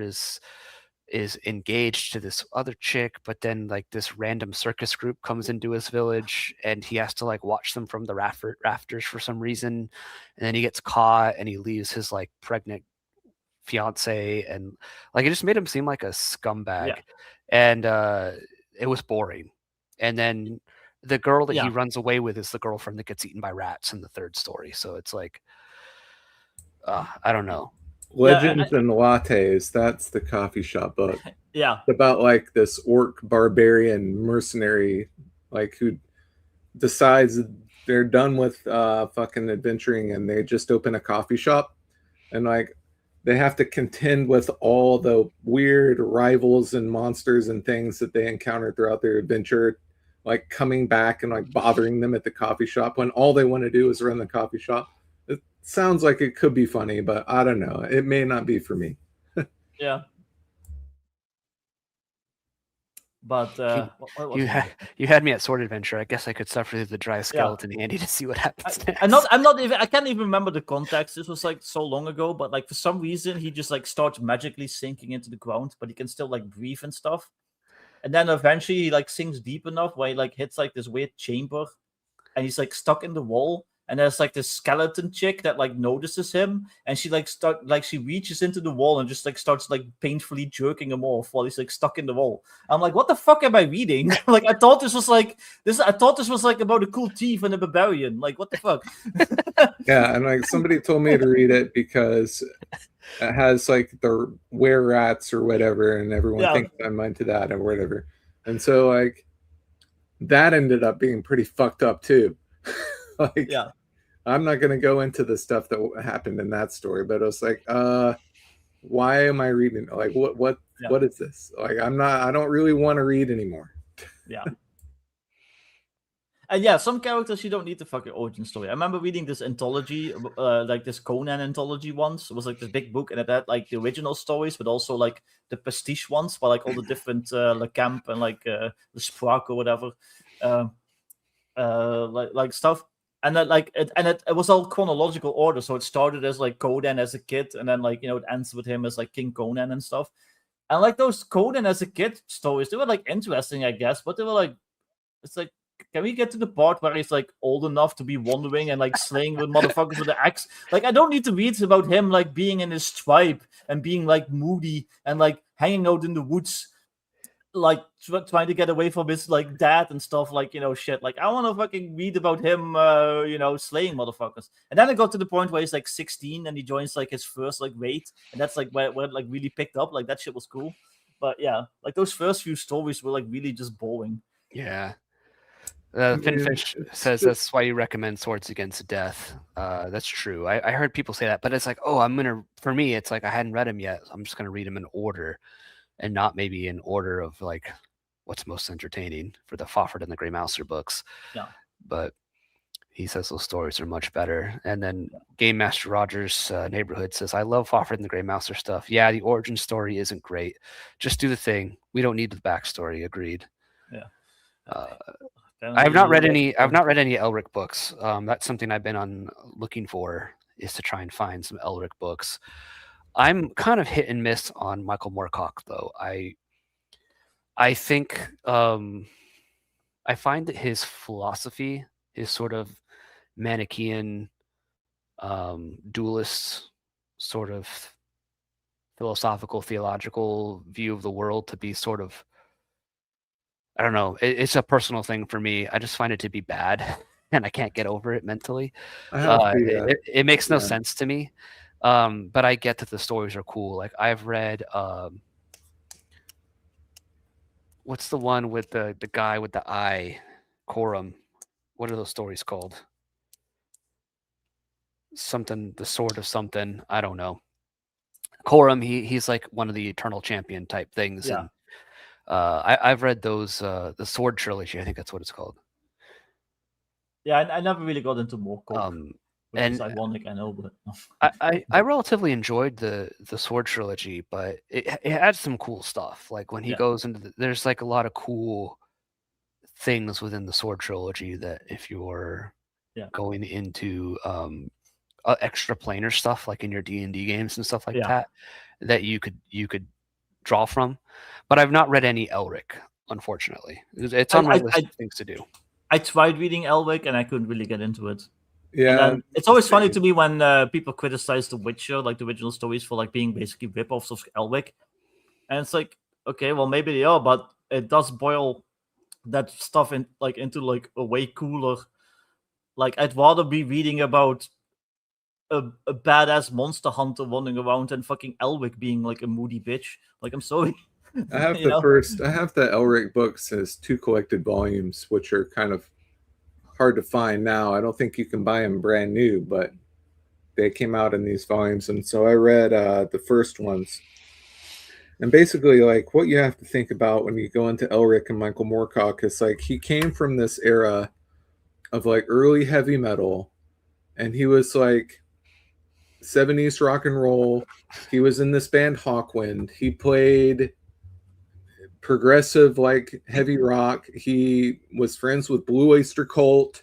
is engaged to this other chick, but then like this random circus group comes into his village and he has to like watch them from the rafters for some reason, and then he gets caught and he leaves his like pregnant fiance, and like it just made him seem like a scumbag. And it was boring. And then the girl that he runs away with is the girlfriend that gets eaten by rats in the third story. So it's like I don't know. Legends and Lattes, that's the coffee shop book. Yeah. It's about like this orc barbarian mercenary like who decides they're done with fucking adventuring and they just open a coffee shop, and like they have to contend with all the weird rivals and monsters and things that they encounter throughout their adventure, like coming back and like bothering them at the coffee shop when all they want to do is run the coffee shop. It sounds like it could be funny, but I don't know. It may not be for me. Yeah. But you had me at Sword Adventure. I guess I could suffer through the dry skeleton handy to see what happens next. I can't even remember the context. This was like so long ago, but like for some reason he just like starts magically sinking into the ground, but he can still like breathe and stuff. And then eventually he like sinks deep enough where he like hits like this weird chamber, and he's like stuck in the wall. And there's like this skeleton chick that like notices him, and she she reaches into the wall and just like starts like painfully jerking him off while he's like stuck in the wall. I'm like, what the fuck am I reading? Like I thought this was like about a cool thief and a barbarian. Like what the fuck? Yeah, and like somebody told me to read it because it has like the were rats or whatever, and everyone thinks I'm into that or whatever. And so like that ended up being pretty fucked up too. Like, I'm not going to go into the stuff that happened in that story, but it was like, why am I reading? Like, what is this? Like, I don't really want to read anymore. Yeah. And yeah, some characters you don't need the fucking origin story. I remember reading this anthology, like this Conan anthology once. It was like this big book, and it had like the original stories, but also like the pastiche ones for like all the different Le Camp and like the Spraak or whatever, like stuff. And that like it was all chronological order. So it started as like Conan as a kid, and then like it ends with him as like King Conan and stuff. And like those Conan as a kid stories, they were like interesting, I guess, but they were like, it's like, can we get to the part where he's like old enough to be wandering and like slaying with motherfuckers with the axe? Like, I don't need to read about him like being in his tribe and being like moody and like hanging out in the woods, like trying to get away from his like dad and stuff, like shit. Like, I want to fucking read about him, slaying motherfuckers. And then I got to the point where he's like 16 and he joins like his first like raid, and that's like where it like really picked up. Like, that shit was cool. But yeah, like those first few stories were like really just boring. Yeah. Finfish says that's why you recommend Swords Against Death. That's true. I heard people say that, but it's like, for me, it's like I hadn't read him yet. So I'm just gonna read him in order, and not maybe in order of like what's most entertaining for the Fafhrd and the Grey Mouser books. Yeah. But he says those stories are much better. And then Game Master Rogers Neighborhood says, I love Fafhrd and the Grey Mouser stuff. Yeah, the origin story isn't great. Just do the thing. We don't need the backstory. Agreed. Yeah. I've not read any Elric books. That's something I've been looking for, is to try and find some Elric books. I'm kind of hit and miss on Michael Moorcock, though. I think I find that his philosophy, his sort of Manichaean dualist sort of philosophical, theological view of the world to be sort of, I don't know. It's a personal thing for me. I just find it to be bad, and I can't get over it mentally. It makes no sense to me. But I get that the stories are cool. Like, I've read, what's the one with the guy with the eye, Corum? What are those stories called? Something, the sword of something. I don't know. Corum. He's like one of the eternal champion type things. Yeah. And I've read those, the Sword trilogy. I think that's what it's called. Yeah, I never really got into Moorcock, which is ironic, I know, but I relatively enjoyed the Sword trilogy, but it had some cool stuff. Like when he goes into there's like a lot of cool things within the Sword trilogy that if you're going into extra planar stuff, like in your D&D games and stuff like that you could draw from. But I've not read any Elric, unfortunately. It's on my list of things to do. I tried reading Elric and I couldn't really get into it. Yeah, it's always funny to me when people criticize The Witcher, like the original stories, for like being basically rip-offs of Elric. And it's like, okay, well maybe they are, but it does boil that stuff into like a way cooler. Like, I'd rather be reading about a badass monster hunter running around and fucking Elric being like a moody bitch. Like, I'm sorry. I have the Elric books as 2 collected volumes, which are kind of hard to find now. I don't think you can buy them brand new, but they came out in these volumes. And so I read the first ones. And basically, like, what you have to think about when you go into Elric and Michael Moorcock is like, he came from this era of like early heavy metal, and he was like 70s rock and roll. He was in this band Hawkwind. He played progressive, like heavy rock. He was friends with Blue Oyster Cult,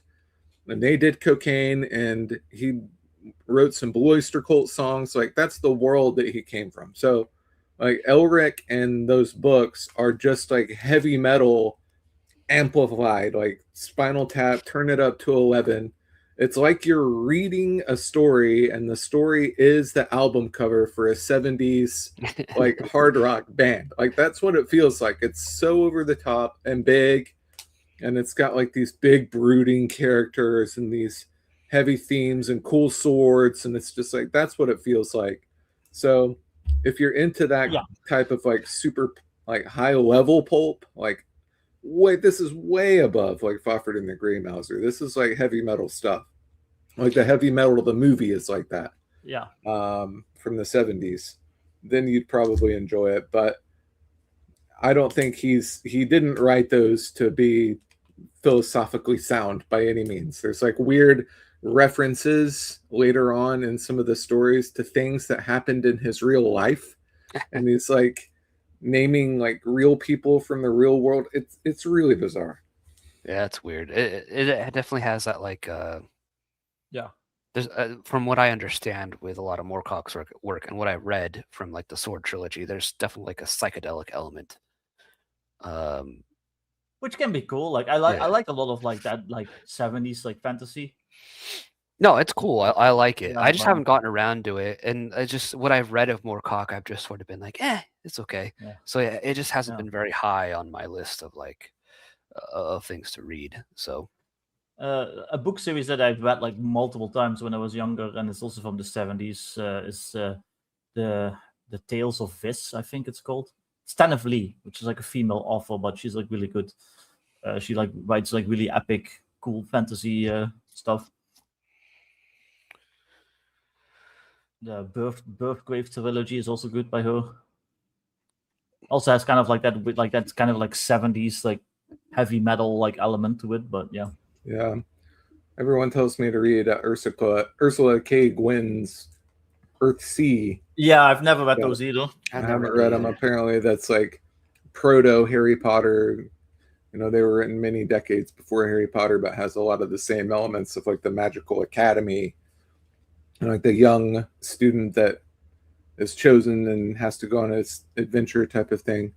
and they did cocaine, and he wrote some Blue Oyster Cult songs. Like, that's the world that he came from. So like Elric and those books are just like heavy metal amplified, like Spinal Tap, turn it up to 11. It's like you're reading a story, and the story is the album cover for a 70s like hard rock band. Like, that's what it feels like. It's so over the top and big, and it's got like these big brooding characters and these heavy themes and cool swords, and it's just like, that's what it feels like. So if you're into that type of like super like high level pulp, like, wait, this is way above like Fafhrd and the Grey Mouser. This is like heavy metal stuff. Like the heavy metal of the movie is like that. Yeah. From the 70s. then you'd probably enjoy it. But I don't think he didn't write those to be philosophically sound by any means. There's like weird references later on in some of the stories to things that happened in his real life, and he's like naming like real people from the real world. It's really bizarre. Yeah, it's weird. It definitely has that like Yeah. there's from what I understand with a lot of Moorcock's work and what I read from like the Sword trilogy, there's definitely like a psychedelic element. Which can be cool. Like I like Yeah. I like a lot of like that like 70s like fantasy. No, it's cool. I like it. Yeah, I just but- haven't gotten around to it, and I just what I've read of Moorcock, I've just sort of been like, it's okay. Yeah. So yeah, it just hasn't Yeah. been very high on my list of like of things to read. So A book series that I've read like multiple times when I was younger, and it's also from the 70s, is the Tales of Viz, I think it's called. It's Tanith Lee, which is like a female author, but she's like really good. She like writes like really epic, cool fantasy stuff. The Birthgrave trilogy is also good by her. Also has kind of like that, with like that's kind of like 70s like heavy metal like element to it, but yeah. Yeah. Everyone tells me to read Ursula K. Guin's Earthsea. Yeah, I've never read Yeah. those either. I I've haven't never read them. either. Apparently, that's like proto Harry Potter. You know, they were written many decades before Harry Potter, but has a lot of the same elements of like the magical academy and like the young student that is chosen and has to go on its adventure type of thing.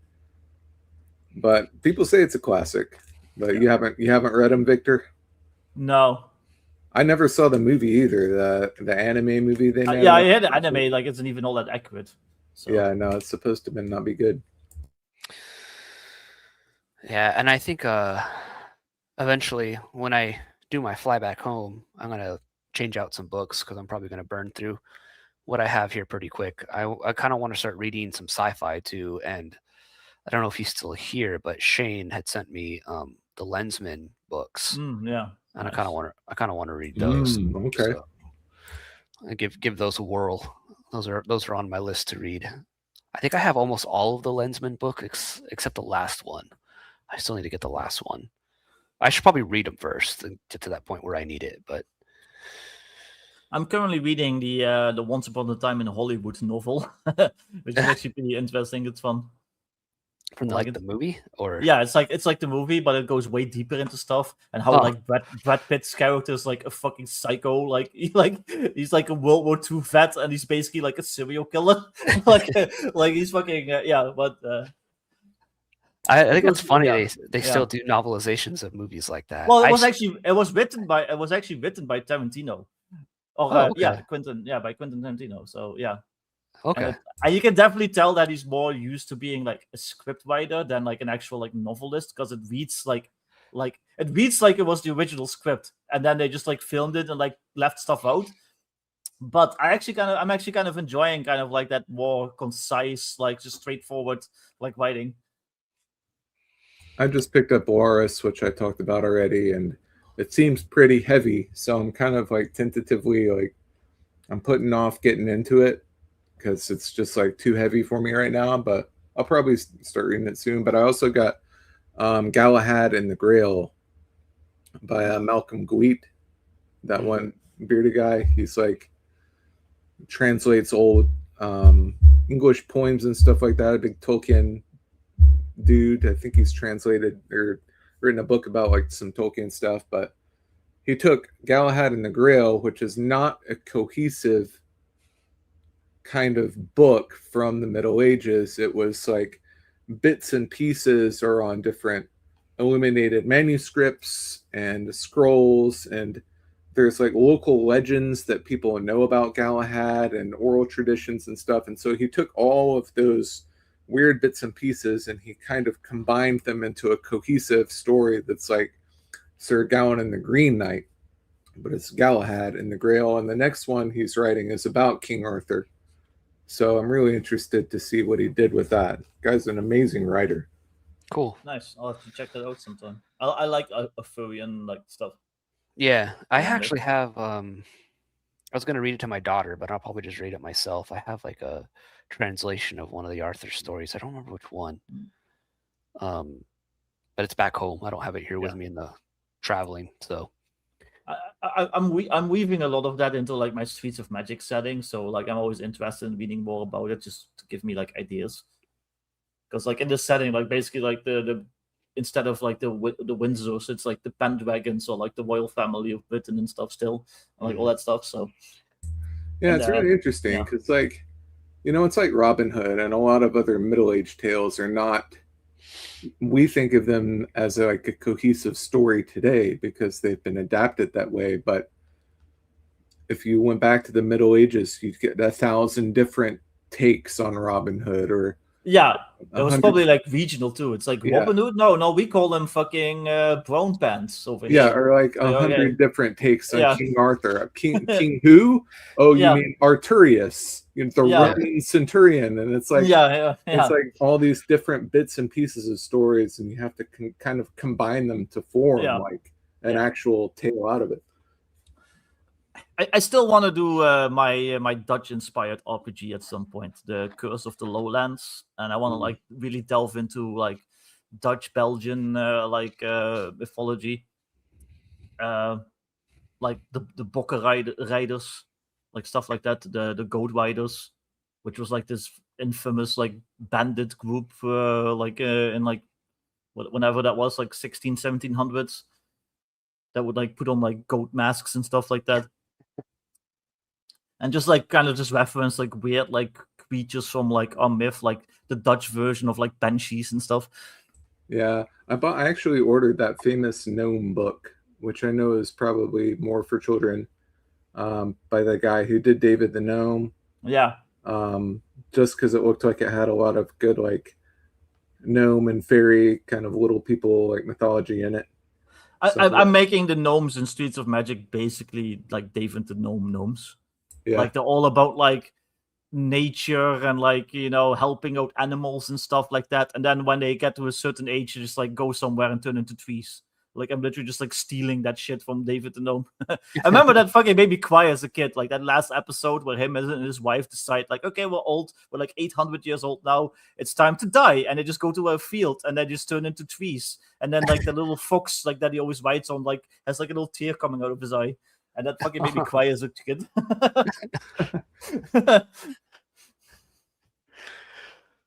But people say it's a classic. But you haven't read them, Victor? No. I never saw the movie either. The anime movie they made. Yeah, I heard the anime like isn't even all that accurate. So. Yeah, no, it's supposed to not be good. Yeah, and I think eventually when I do my fly back home, I'm gonna change out some books because I'm probably gonna burn through what I have here pretty quick. I kind of want to start reading some sci-fi too, and I don't know if he's still here, but Shane had sent me the Lensman books, Yeah. and Nice. I kind of want to read those. Okay. So I give those a whirl. Those are on my list to read. I think I have almost all of the Lensman books except the last one. I still need to get the last one. I should probably read them first and get to that point where I need it. But I'm currently reading the Once Upon a Time in Hollywood novel, which is actually pretty interesting. It's fun. from Like like the movie, or Yeah, it's like the movie, but it goes way deeper into stuff and how Oh. like Brad Pitt's character is like a fucking psycho. Like he's like a World War II vet, and he's basically like a serial killer. like he's fucking yeah. But I think it's goes- funny yeah, they yeah. still do novelizations of movies like that. well, I it was s- actually written by Tarantino. Or Oh, okay. yeah, by Quentin Tarantino. So yeah. okay. And you can definitely tell that he's more used to being like a script writer than like an actual like novelist, because it reads like it was the original script, and then they just like filmed it and like left stuff out. But I'm actually kind of enjoying kind of like that more concise, like just straightforward like writing. I just picked up Walrus, which I talked about already, and it seems pretty heavy. So I'm kind of like tentatively like I'm putting off getting into it because it's just like too heavy for me right now. But I'll probably start reading it soon. But I also got Galahad and the Grail by Malcolm Gwiet, that one bearded guy. He's like translates old English poems and stuff like that. A big Tolkien dude. I think he's translated or written a book about like some Tolkien stuff, but he took Galahad and the Grail, which is not a cohesive kind of book from the Middle Ages. It was like bits and pieces are on different illuminated manuscripts and scrolls, and there's like local legends that people know about Galahad and oral traditions and stuff. And so he took all of those weird bits and pieces and he kind of combined them into a cohesive story that's like Sir Gawain and the Green Knight, but it's Galahad and the Grail. And the next one he's writing is about King Arthur. So I'm really interested to see what he did with that. Guy's an amazing writer. Cool. Nice. I'll have to check that out sometime. I like Arthurian like stuff. Yeah, I Yeah, actually have a was gonna read it to my daughter, but I'll probably just read it myself. I have like a translation of one of the Arthur stories. I don't remember which one. But it's back home. I don't have it here with me in the traveling. So I'm weaving a lot of that into like my Streets of Magic setting. So like I'm always interested in reading more about it, just to give me like ideas. Because like in this setting, like basically like the instead of like the Windsors, it's like the Pendragons or like the royal family of Britain and stuff still, and like all that stuff. So yeah, it's really interesting because like, you know, it's like Robin Hood and a lot of other middle-aged tales are not. We think of them as like a cohesive story today because they've been adapted that way. But if you went back to the Middle Ages, you'd get 1,000 different takes on Robin Hood, or it was probably like regional too. It's like Robin Hood. No, we call them fucking brown pants over here. Yeah, or like 100 different takes on King Arthur. King who? Oh, you mean Arturius, the Roman centurion, and it's like it's like all these different bits and pieces of stories, and you have to kind of combine them to form like an actual tale out of it. I still want to do my Dutch-inspired RPG at some point, the Curse of the Lowlands, and I want to like really delve into like Dutch Belgian mythology, like the Bokken Riders, like stuff like that, the Goat Riders, which was like this infamous like bandit group in like whenever that was, like 1700s, that would like put on like goat masks and stuff like that. And just like kind of just reference like weird like creatures from like our myth, like the Dutch version of like banshees and stuff. Yeah, I actually ordered that famous gnome book, which I know is probably more for children, by the guy who did David the Gnome. Yeah. Just because it looked like it had a lot of good like gnome and fairy kind of little people like mythology in it. I'm making the gnomes in Streets of Magic basically like David the Gnome gnomes. Yeah. Like they're all about like nature and like, you know, helping out animals and stuff like that. And then when they get to a certain age, you just like go somewhere and turn into trees. Like I'm literally just like stealing that shit from David the Gnome. I remember that fucking made me cry as a kid. Like that last episode where him and his wife decide like, okay, we're old. We're like 800 years old now. It's time to die. And they just go to a field and they just turn into trees. And then like the little fox like that he always rides on like has like a little tear coming out of his eye. And that fucking made me cry as a kid.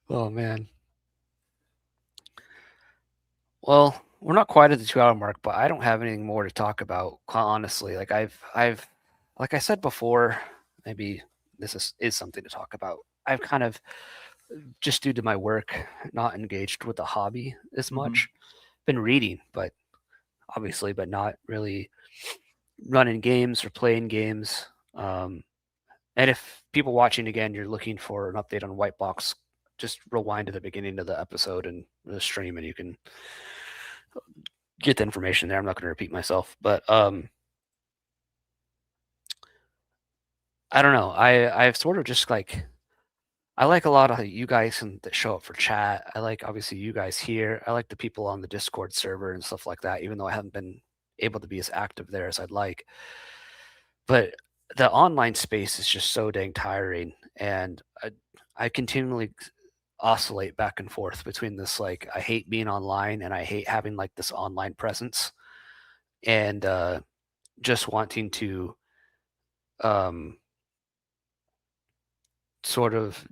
Oh man. Well, we're not quite at the 2-hour mark, but I don't have anything more to talk about, honestly. Like I've like I said before, maybe this is something to talk about. I've kind of, just due to my work, not engaged with the hobby as much. Been reading, but not really running games or playing games. And if people watching again, you're looking for an update on White Box, just rewind to the beginning of the episode and the stream, and you can get the information there. I'm not going to repeat myself, but I don't know. I've sort of just like, I like a lot of you guys that show up for chat. I like obviously you guys here. I like the people on the Discord server and stuff like that, even though I haven't been able to be as active there as I'd like. But the online space is just so dang tiring, and I continually oscillate back and forth between this like I hate being online and I hate having like this online presence, and just wanting to sort of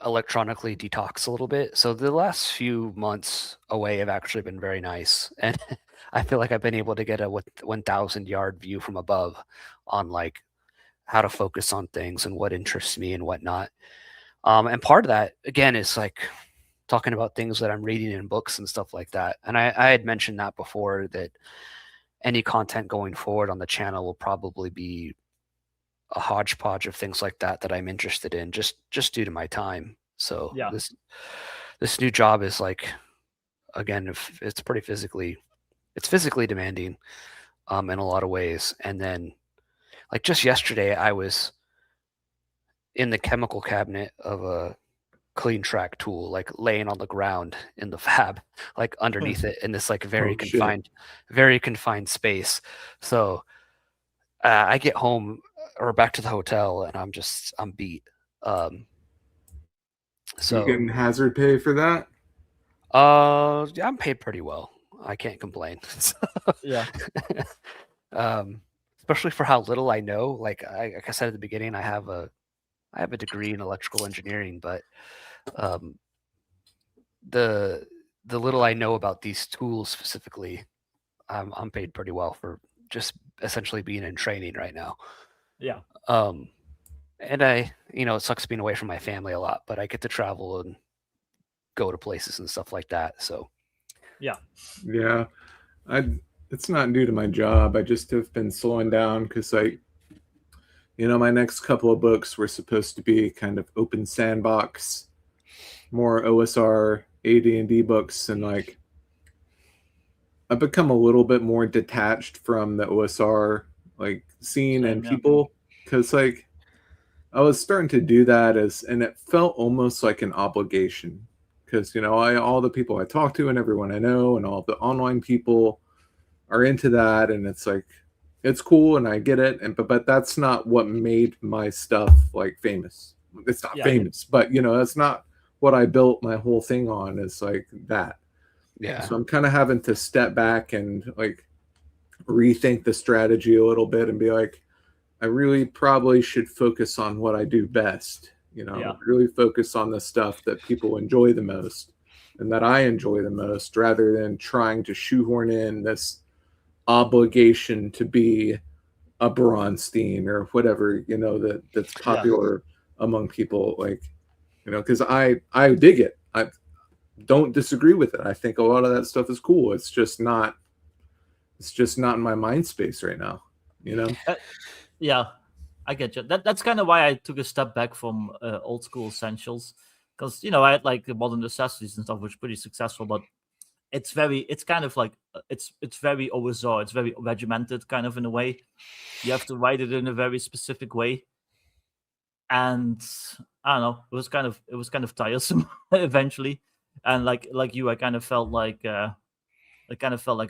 electronically detox a little bit. So the last few months away have actually been very nice, and I feel like I've been able to get a 1,000-yard view from above on like how to focus on things and what interests me and whatnot. And part of that again is like talking about things that I'm reading in books and stuff like that. And I had mentioned that before, that any content going forward on the channel will probably be a hodgepodge of things like that I'm interested in, just due to my time. So yeah, this new job is like, again, if it's pretty physically demanding in a lot of ways. And then like just yesterday I was in the chemical cabinet of a clean track tool, like laying on the ground in the fab, like underneath it in this like very confined space. So I get home or back to the hotel, and I'm beat. You getting hazard pay for that? Yeah, I'm paid pretty well. I can't complain. Yeah. Especially for how little I know. Like I said at the beginning, I have a degree in electrical engineering, but the little I know about these tools specifically, I'm paid pretty well for just essentially being in training right now. Yeah. And it sucks being away from my family a lot, but I get to travel and go to places and stuff like that. So yeah, it's not due to my job. I just have been slowing down because my next couple of books were supposed to be kind of open sandbox, more OSR, AD&D books, and I've become a little bit more detached from the OSR scene and people, because I was starting to do that and it felt almost like an obligation, because all the people I talk to and everyone I know and all the online people are into that, and it's cool and I get it, but that's not what made my stuff famous. It's not famous, but that's not what I built my whole thing on, is that. Yeah. So I'm kind of having to step back and rethink the strategy a little bit and be I really probably should focus on what I do best. Really focus on the stuff that people enjoy the most and that I enjoy the most, rather than trying to shoehorn in this obligation to be a Bronstein or whatever, that's popular among people. Because I dig it. I don't disagree with it. I think a lot of that stuff is cool. It's just not in my mind space right now, yeah, I get you. That's kind of why I took a step back from old school essentials, because I had the modern necessities and stuff, which is pretty successful, but it's very OSR. It's very regimented, kind of, in a way. You have to write it in a very specific way, and I don't know. It was kind of tiresome eventually, and like you, I kind of felt like an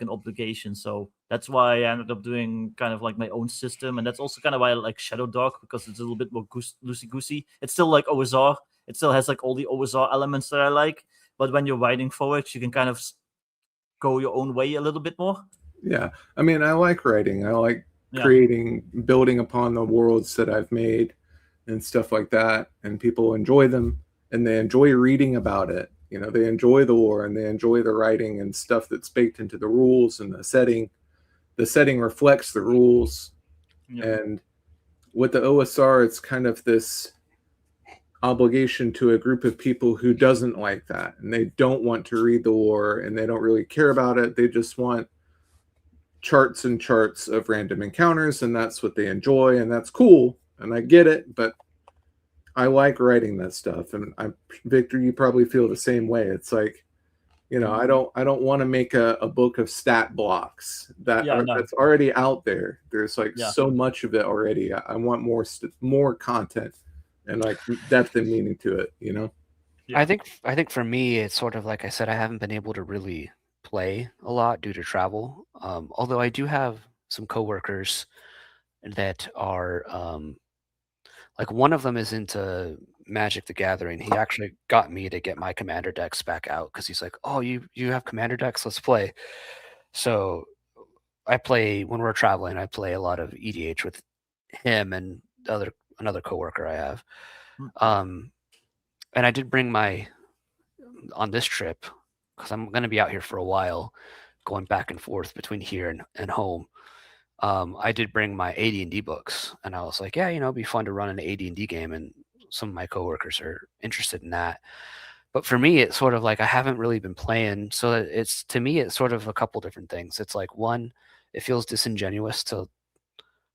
obligation. So that's why I ended up doing kind of my own system, and that's also kind of why I like Shadow Dark, because it's a little bit more loosey goosey. It's still like OSR. It still has all the OSR elements that I like, but when you're writing for it, you can kind of go your own way a little bit more. Yeah, I mean, I like writing. I like creating, building upon the worlds that I've made and stuff like that, and people enjoy them and they enjoy reading about it. They enjoy the lore and they enjoy the writing and stuff that's baked into the rules and the setting. The setting reflects the rules. And with the OSR, it's kind of this obligation to a group of people who doesn't like that, and they don't want to read the lore and they don't really care about it. They just want charts and charts of random encounters, and that's what they enjoy, and that's cool, and I get it, but I like writing that stuff. And Victor, you probably feel the same way. It's I don't want to make a book of stat blocks that's already out there. There's so much of it already. I want more content and depth and meaning to it. I think for me, it's sort of like I said, I haven't been able to really play a lot due to travel. Although I do have some coworkers that are one of them is into Magic the Gathering. He actually got me to get my commander decks back out, because he's like, "Oh, you have commander decks? Let's play." So I play, when we're traveling, I play a lot of EDH with him and another coworker I have. And I did bring on this trip, because I'm going to be out here for a while, going back and forth between here and home. I did bring my AD&D books, and I was like, yeah, it'd be fun to run an AD&D game, and some of my coworkers are interested in that. But for me, it's sort of I haven't really been playing, so to me, it's sort of a couple different things. It's one, it feels disingenuous to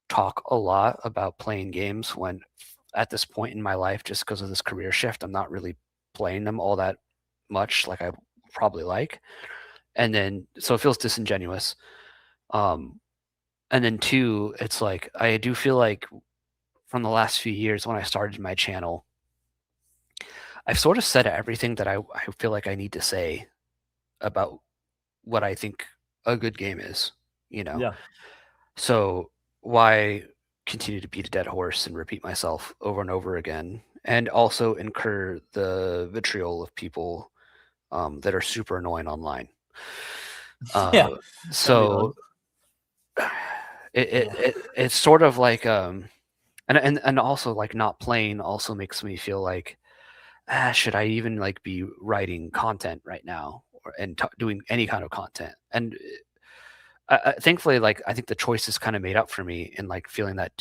talk a lot about playing games when at this point in my life, just because of this career shift, I'm not really playing them all that much like I probably like. And then, so it feels disingenuous. And then two, it's I do feel like from the last few years when I started my channel, I've sort of said everything that I feel like I need to say about what I think a good game is, Yeah. So why continue to beat a dead horse and repeat myself over and over again, and also incur the vitriol of people that are super annoying online. Yeah, So it's sort of like and also like not playing also makes me feel like should I even like be writing content right now and doing any kind of content? And thankfully, like I think the choice is kind of made up for me in like feeling that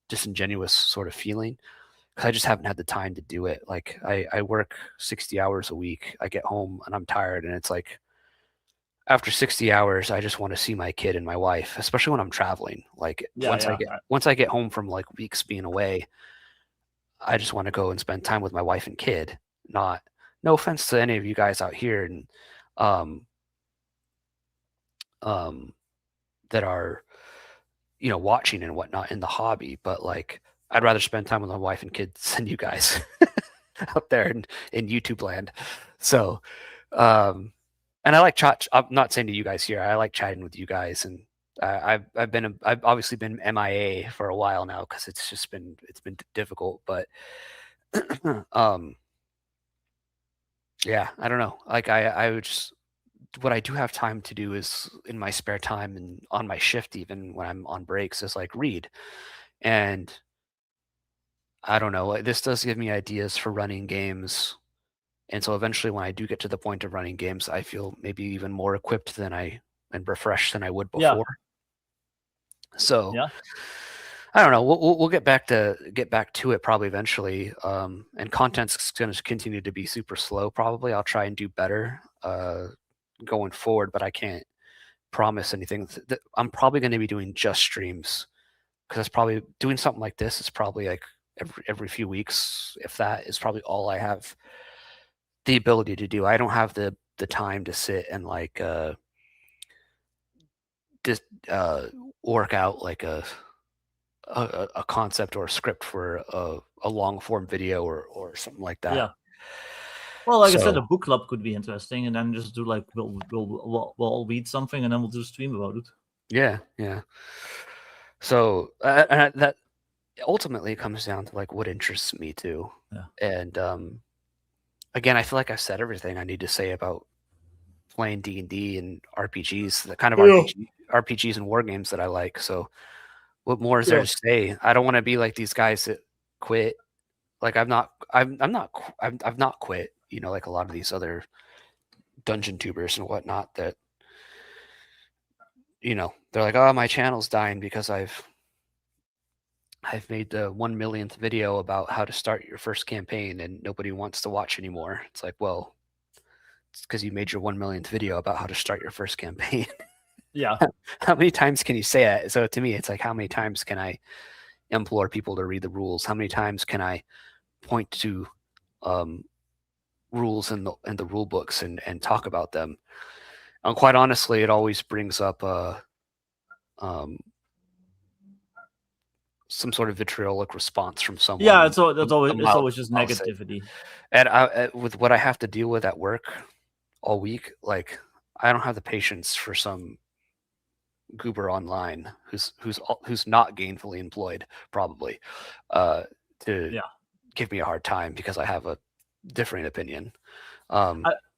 disingenuous sort of feeling, because I just haven't had the time to do it. Like I work 60 hours a week. I get home and I'm tired, and it's like after 60 hours, I just want to see my kid and my wife, especially when I'm traveling. Like once I get home from like weeks being away, I just want to go and spend time with my wife and kid. Not, no offense to any of you guys out here and that are, you know, watching and whatnot in the hobby, but like I'd rather spend time with my wife and kids than you guys out there in YouTube land. So and I like chat. I'm not saying to you guys here, I like chatting with you guys, and I've obviously been MIA for a while now because it's been difficult, but yeah, I don't know. Like I would just, what I do have time to do is in my spare time and on my shift, even when I'm on breaks, is like read. And I don't know, this does give me ideas for running games. And so eventually when I do get to the point of running games, I feel maybe even more equipped and refreshed than I would before. So I don't know. We'll get back to it probably eventually. And content's going to continue to be super slow. Probably I'll try and do better going forward, but I can't promise anything. I'm probably going to be doing just streams, because it's probably doing something like this. It's probably like every few weeks, if that is probably all I have the ability to do. I don't have the time to sit and like just work out like a concept or a script for a long form video or something like that. Yeah. Well, like I said, a book club could be interesting, and then just do like we'll all read something, and then we'll do a stream about it. Yeah. So that ultimately comes down to like what interests me too. Yeah. And again, I feel like I've said everything I need to say about playing D&D and RPGs, the kind of RPGs and war games that I like. So what more is there to say? I don't want to be like these guys that quit. Like I've not quit, you know, like a lot of these other dungeon tubers and whatnot that, you know, they're like, oh, my channel's dying because I've made the 1 millionth video about how to start your first campaign and nobody wants to watch anymore. It's like, well, it's because you made your 1 millionth video about how to start your first campaign. Yeah. How many times can you say that? So to me, it's like, how many times can I implore people to read the rules? How many times can I point to rules in the rule books and talk about them? And quite honestly, it always brings up some sort of vitriolic response from someone. Yeah, it's always just negativity. And with what I have to deal with at work all week, like I don't have the patience for some goober online who's not gainfully employed, probably, to give me a hard time because I have a differing opinion.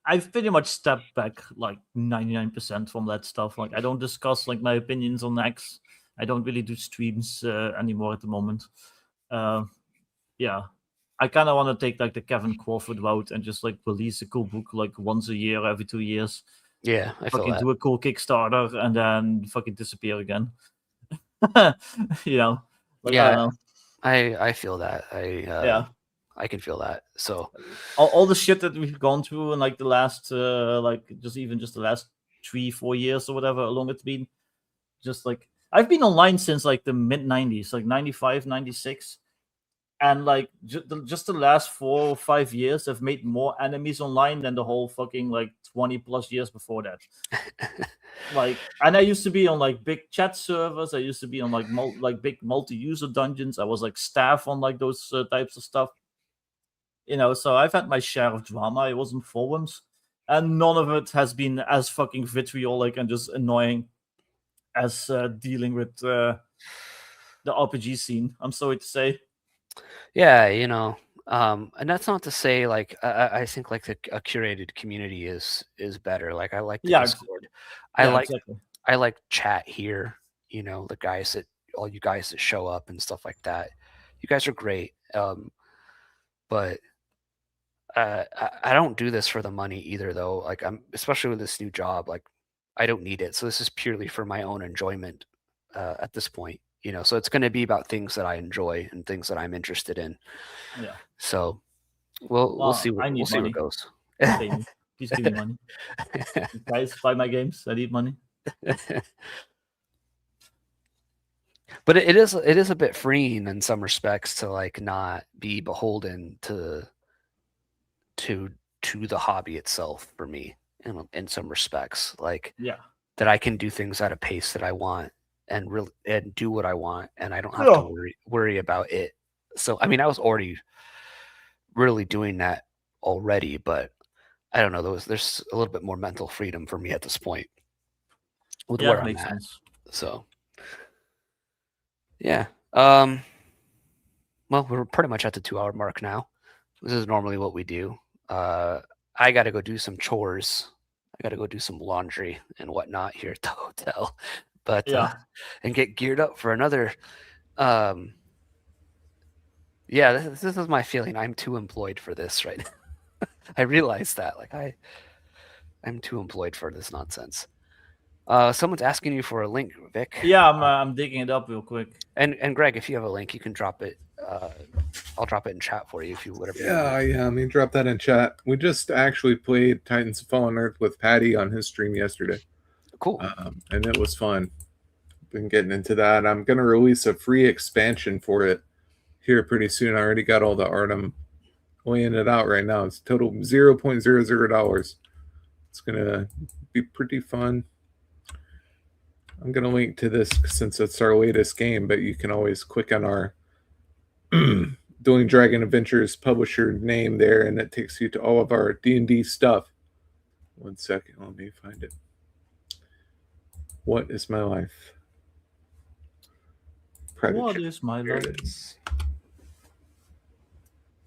I've pretty much stepped back like 99% from that stuff. Like I don't discuss like my opinions on X. I don't really do streams anymore at the moment. Yeah, I kind of want to take like the Kevin Crawford route and just like release a cool book like once a year, every 2 years. Yeah, I feel that. Do a cool Kickstarter and then fucking disappear again. You know? Like, yeah, I feel that. I can feel that. So all the shit that we've gone through in like the last like just the last 3-4 years or whatever long it's been, just like I've been online since like the mid 90s, like 95, 96. And like just the last 4 or 5 years, I've made more enemies online than the whole fucking like 20 plus years before that. Like, and I used to be on like big chat servers. I used to be on like big multi-user dungeons. I was like staff on like those types of stuff. You know, so I've had my share of drama. I was in forums, and none of it has been as fucking vitriolic and just annoying as dealing with the RPG scene. I'm sorry to say. Yeah, and that's not to say like I think like a curated community is better. Like I like the Yeah, Discord. I Yeah, like exactly. I like chat here. The guys that all you guys that show up and stuff like that. You guys are great. But I don't do this for the money either, though. Like especially with this new job. Like I don't need it. So this is purely for my own enjoyment at this point. So it's going to be about things that I enjoy and things that I'm interested in. Yeah. So we'll see. I need We'll see where it money. goes. Pay me. Please give me money. Guys, buy my games. I need money. But it is a bit freeing in some respects to like not be beholden to the hobby itself for me in some respects. Like Yeah. that I can do things at a pace that I want and do what I want, and I don't have to worry about it. So I mean, I was already really doing that already, but I don't know. There's a little bit more mental freedom for me at this point with where I'm makes at. sense. So yeah. Well, we're pretty much at the 2-hour mark now. This is normally what we do. I got to go do some chores. I got to go do some laundry and whatnot here at the hotel, but and get geared up for another. Yeah, this is my feeling. I'm too employed for this right now. I realize that, like I'm too employed for this nonsense. Someone's asking you for a link, Vic. Yeah, I'm digging it up real quick. And Greg, if you have a link, you can drop it. I'll drop it in chat for you if you whatever. Yeah. Let me drop that in chat. We just actually played Titans of Fallen Earth with Patty on his stream yesterday. Cool. And it was fun. Been getting into that. I'm gonna release a free expansion for it here pretty soon. I already got all the art. I'm weighing it out right now. It's total $0.00. It's gonna be pretty fun. I'm gonna link to this since it's our latest game, but you can always click on our Dueling Dragon Adventures publisher name there, and it takes you to all of our D&D stuff. 1 second, let me find it. What is my life? What is my life?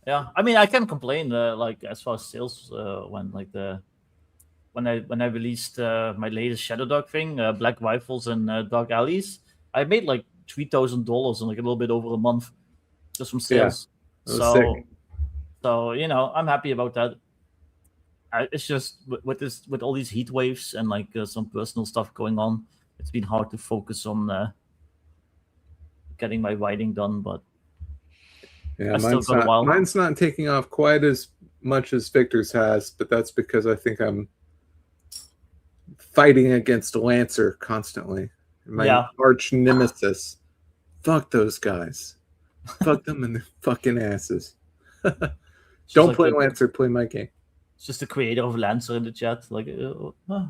Yeah, I mean, I can't complain. Like as far as sales, when I released my latest Shadow Dog thing, Black Rifles and Dark Alleys, I made like $3,000 in like a little bit over a month just from sales. Yeah, so I'm happy about that. It's just with all these heat waves and like some personal stuff going on, it's been hard to focus on getting my writing done. But yeah, mine's not taking off quite as much as Victor's has, but that's because I think I'm fighting against Lancer constantly. My arch nemesis. Fuck those guys. Fuck them in their fucking asses. Don't play Lancer, play my game. It's just the creator of Lancer in the chat. Like, I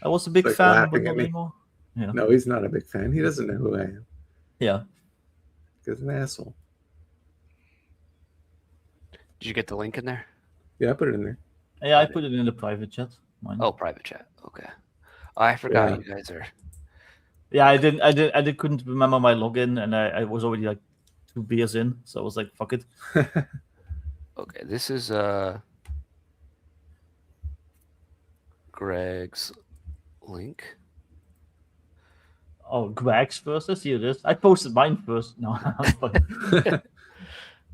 was a big fan, but not anymore. Yeah. No, he's not a big fan. He doesn't know who I am. Yeah. He's an asshole. Did you get the link in there? Yeah, I put it in there. Yeah, I put it in the private chat. Mine. Oh, private chat. Okay. I forgot you guys are. Yeah, I couldn't remember my login, and I was already like 2 beers in, so I was like, fuck it. Okay, this is Greg's link. Oh, Greg's first. Let's see this. I posted mine first. No,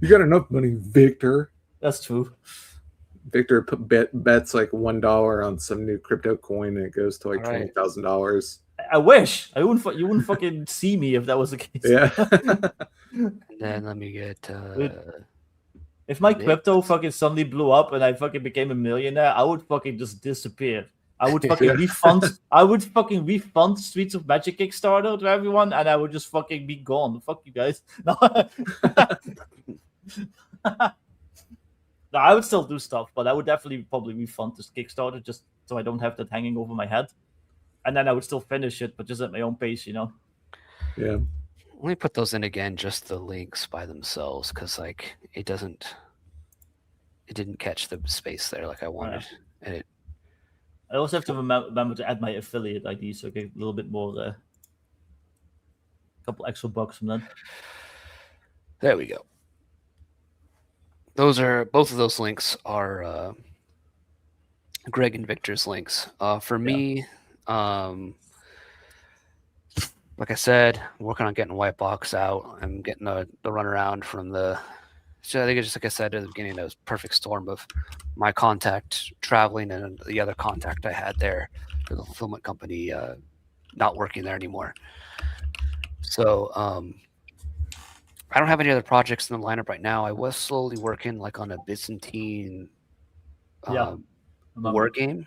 you got enough money, Victor. That's true. Victor bets like $1 on some new crypto coin, and it goes to like $20,000. I wish you wouldn't fucking see me if that was the case. Yeah. And then let me get. If my crypto fucking suddenly blew up and I fucking became a millionaire, I would fucking just disappear. I would fucking refund. I would fucking refund Streets of Magic Kickstarter to everyone, and I would just fucking be gone. Fuck you guys. No. No, I would still do stuff, but I would definitely probably refund this Kickstarter just so I don't have that hanging over my head. And then I would still finish it, but just at my own pace, Yeah. Let me put those in again, just the links by themselves, because like it didn't catch the space there like I wanted. Yeah. And I also have to remember to add my affiliate ID so I get a little bit more couple extra bucks from that. There we go. Both of those links are Greg and Victor's links. For me, like I said, I'm working on getting White Box out. I'm getting the runaround from the. So I think it's just like I said at the beginning, it was a perfect storm of my contact traveling and the other contact I had there for the fulfillment company not working there anymore. So I don't have any other projects in the lineup right now. I was slowly working like on a Byzantine war game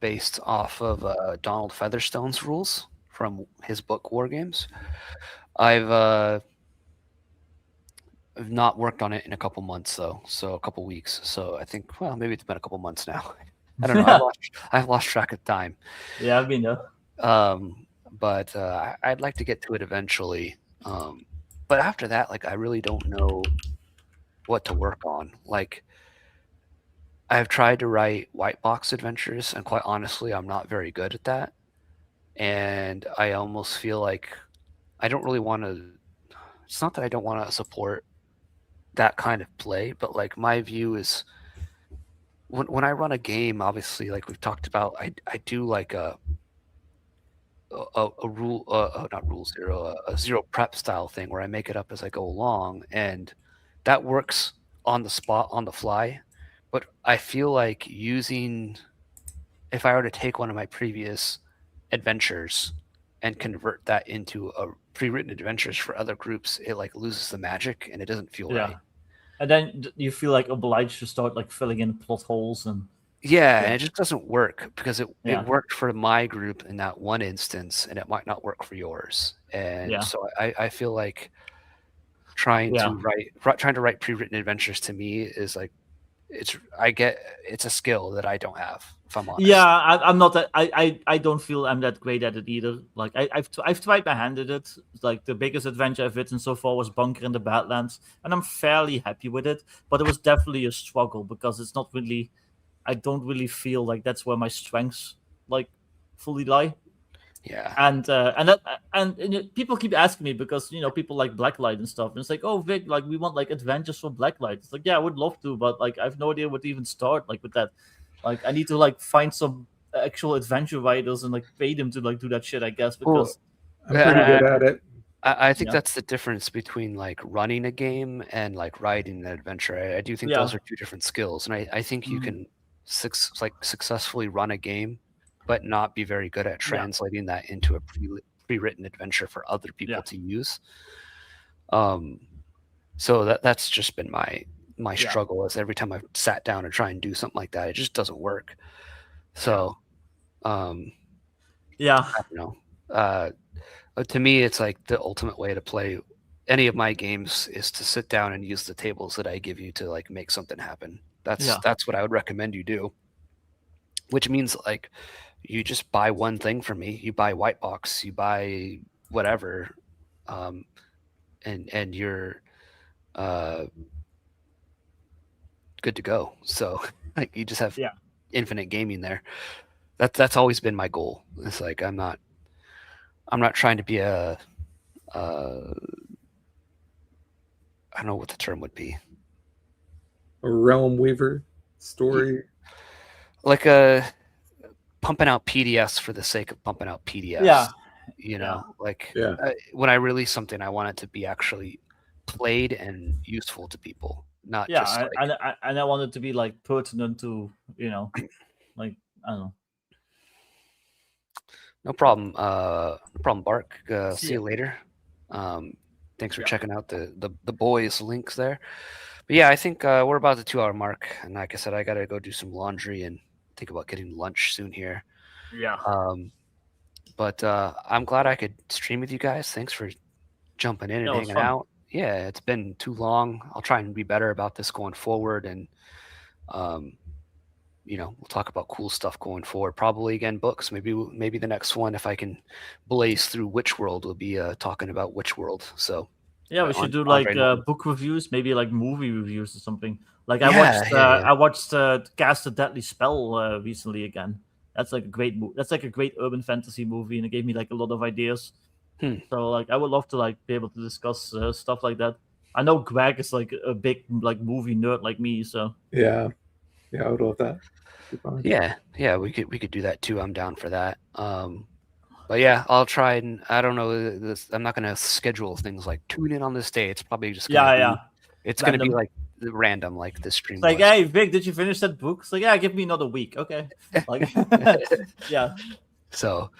based off of Donald Featherstone's rules from his book War Games. I've not worked on it in a couple months though, so a couple weeks. So I think, well, maybe it's been a couple months now. I don't know. I've lost track of time. Yeah, I've been there. But I'd like to get to it eventually. But after that, like, I really don't know what to work on. Like, I've tried to write white box adventures, and quite honestly, I'm not very good at that. And I almost feel like I don't really want to. It's not that I don't want to support that kind of play, but like my view is when I run a game, obviously, like we've talked about, I do like a rule, not rule zero, a zero prep style thing where I make it up as I go along, and that works on the spot, on the fly. But I feel like if I were to take one of my previous adventures and convert that into a pre-written adventures for other groups, it like loses the magic and it doesn't feel right. And then you feel like obliged to start like filling in plot holes and and it just doesn't work because it worked for my group in that one instance and it might not work for yours. And so I feel like trying to write pre-written adventures to me is like it's a skill that I don't have, if I'm honest. Yeah, I'm not that. I don't feel I'm that great at it either. Like I've tried my hand at it. Like the biggest adventure I've written so far was Bunker in the Badlands, and I'm fairly happy with it. But it was definitely a struggle because it's not really. I don't really feel like that's where my strengths like fully lie. Yeah. And people keep asking me because people like Blacklight and stuff, and it's like, oh Vic, like we want like adventures for Blacklight. It's like, yeah, I would love to, but like I have no idea where to even start like with that. Like I need to like find some actual adventure writers and like pay them to like do that shit, I guess, because I'm pretty good at it. I think that's the difference between like running a game and like writing an adventure. I do think those are two different skills, and I think you can successfully run a game but not be very good at translating that into a pre-written adventure for other people to use. So that's just been my struggle is every time I've sat down and try and do something like that, it just doesn't work. So, I don't know. To me, it's like the ultimate way to play any of my games is to sit down and use the tables that I give you to like make something happen. That's what I would recommend you do, which means like you just buy one thing from me. You buy White Box, you buy whatever, and you're good to go. So like you just have infinite gaming there. That's always been my goal. It's like I'm not trying to be I don't know what the term would be. A realm weaver story. Like pumping out PDFs for the sake of pumping out PDFs. When I release something, I want it to be actually played and useful to people, not just like... and I want it to be like pertinent to like I don't know. No problem. No problem, Bark. See you later. Thanks for checking out the boys' links there. But yeah, I think we're about the 2-hour mark, and like I said, I gotta go do some laundry and think about getting lunch soon here. But I'm glad I could stream with you guys. Thanks for jumping in and hanging out. Yeah, it's been too long. I'll try and be better about this going forward, and we'll talk about cool stuff going forward. Probably again books. Maybe the next one, if I can blaze through Witchworld, we'll be talking about Witchworld. So yeah, we should do like book reviews, maybe like movie reviews or something. Like I watched Cast a Deadly Spell recently again. That's like a great That's like a great urban fantasy movie, and it gave me like a lot of ideas. So like I would love to like be able to discuss stuff like that. I know Greg is like a big like movie nerd like me, so Yeah, I would love that. Be fun. Yeah, we could do that too. I'm down for that. But yeah, I'll try and I don't know this. I'm not gonna schedule things like tune in on this day. It's probably just gonna be, It's gonna be Random. like random, like this stream. It's like, was. hey, Vic, did you finish that book? It's like, yeah, give me another week, okay? Like, yeah. So,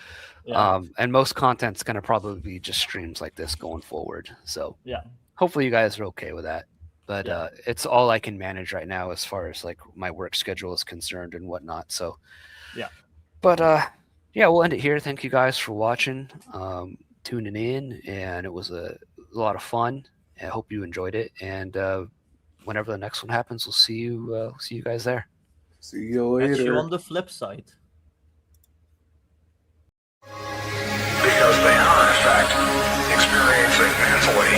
Yeah. and most content's gonna probably be just streams like this going forward. So Yeah. hopefully you guys are okay with that. But Yeah. it's all I can manage right now as far as like my work schedule is concerned and whatnot. So yeah. But yeah, we'll end it here. Thank you guys for watching, tuning in, and it was a lot of fun. I hope you enjoyed it. And whenever the next one happens, we'll see you guys there. See you later. Catch you on the flip side. Because they are, in fact, experiencing mentally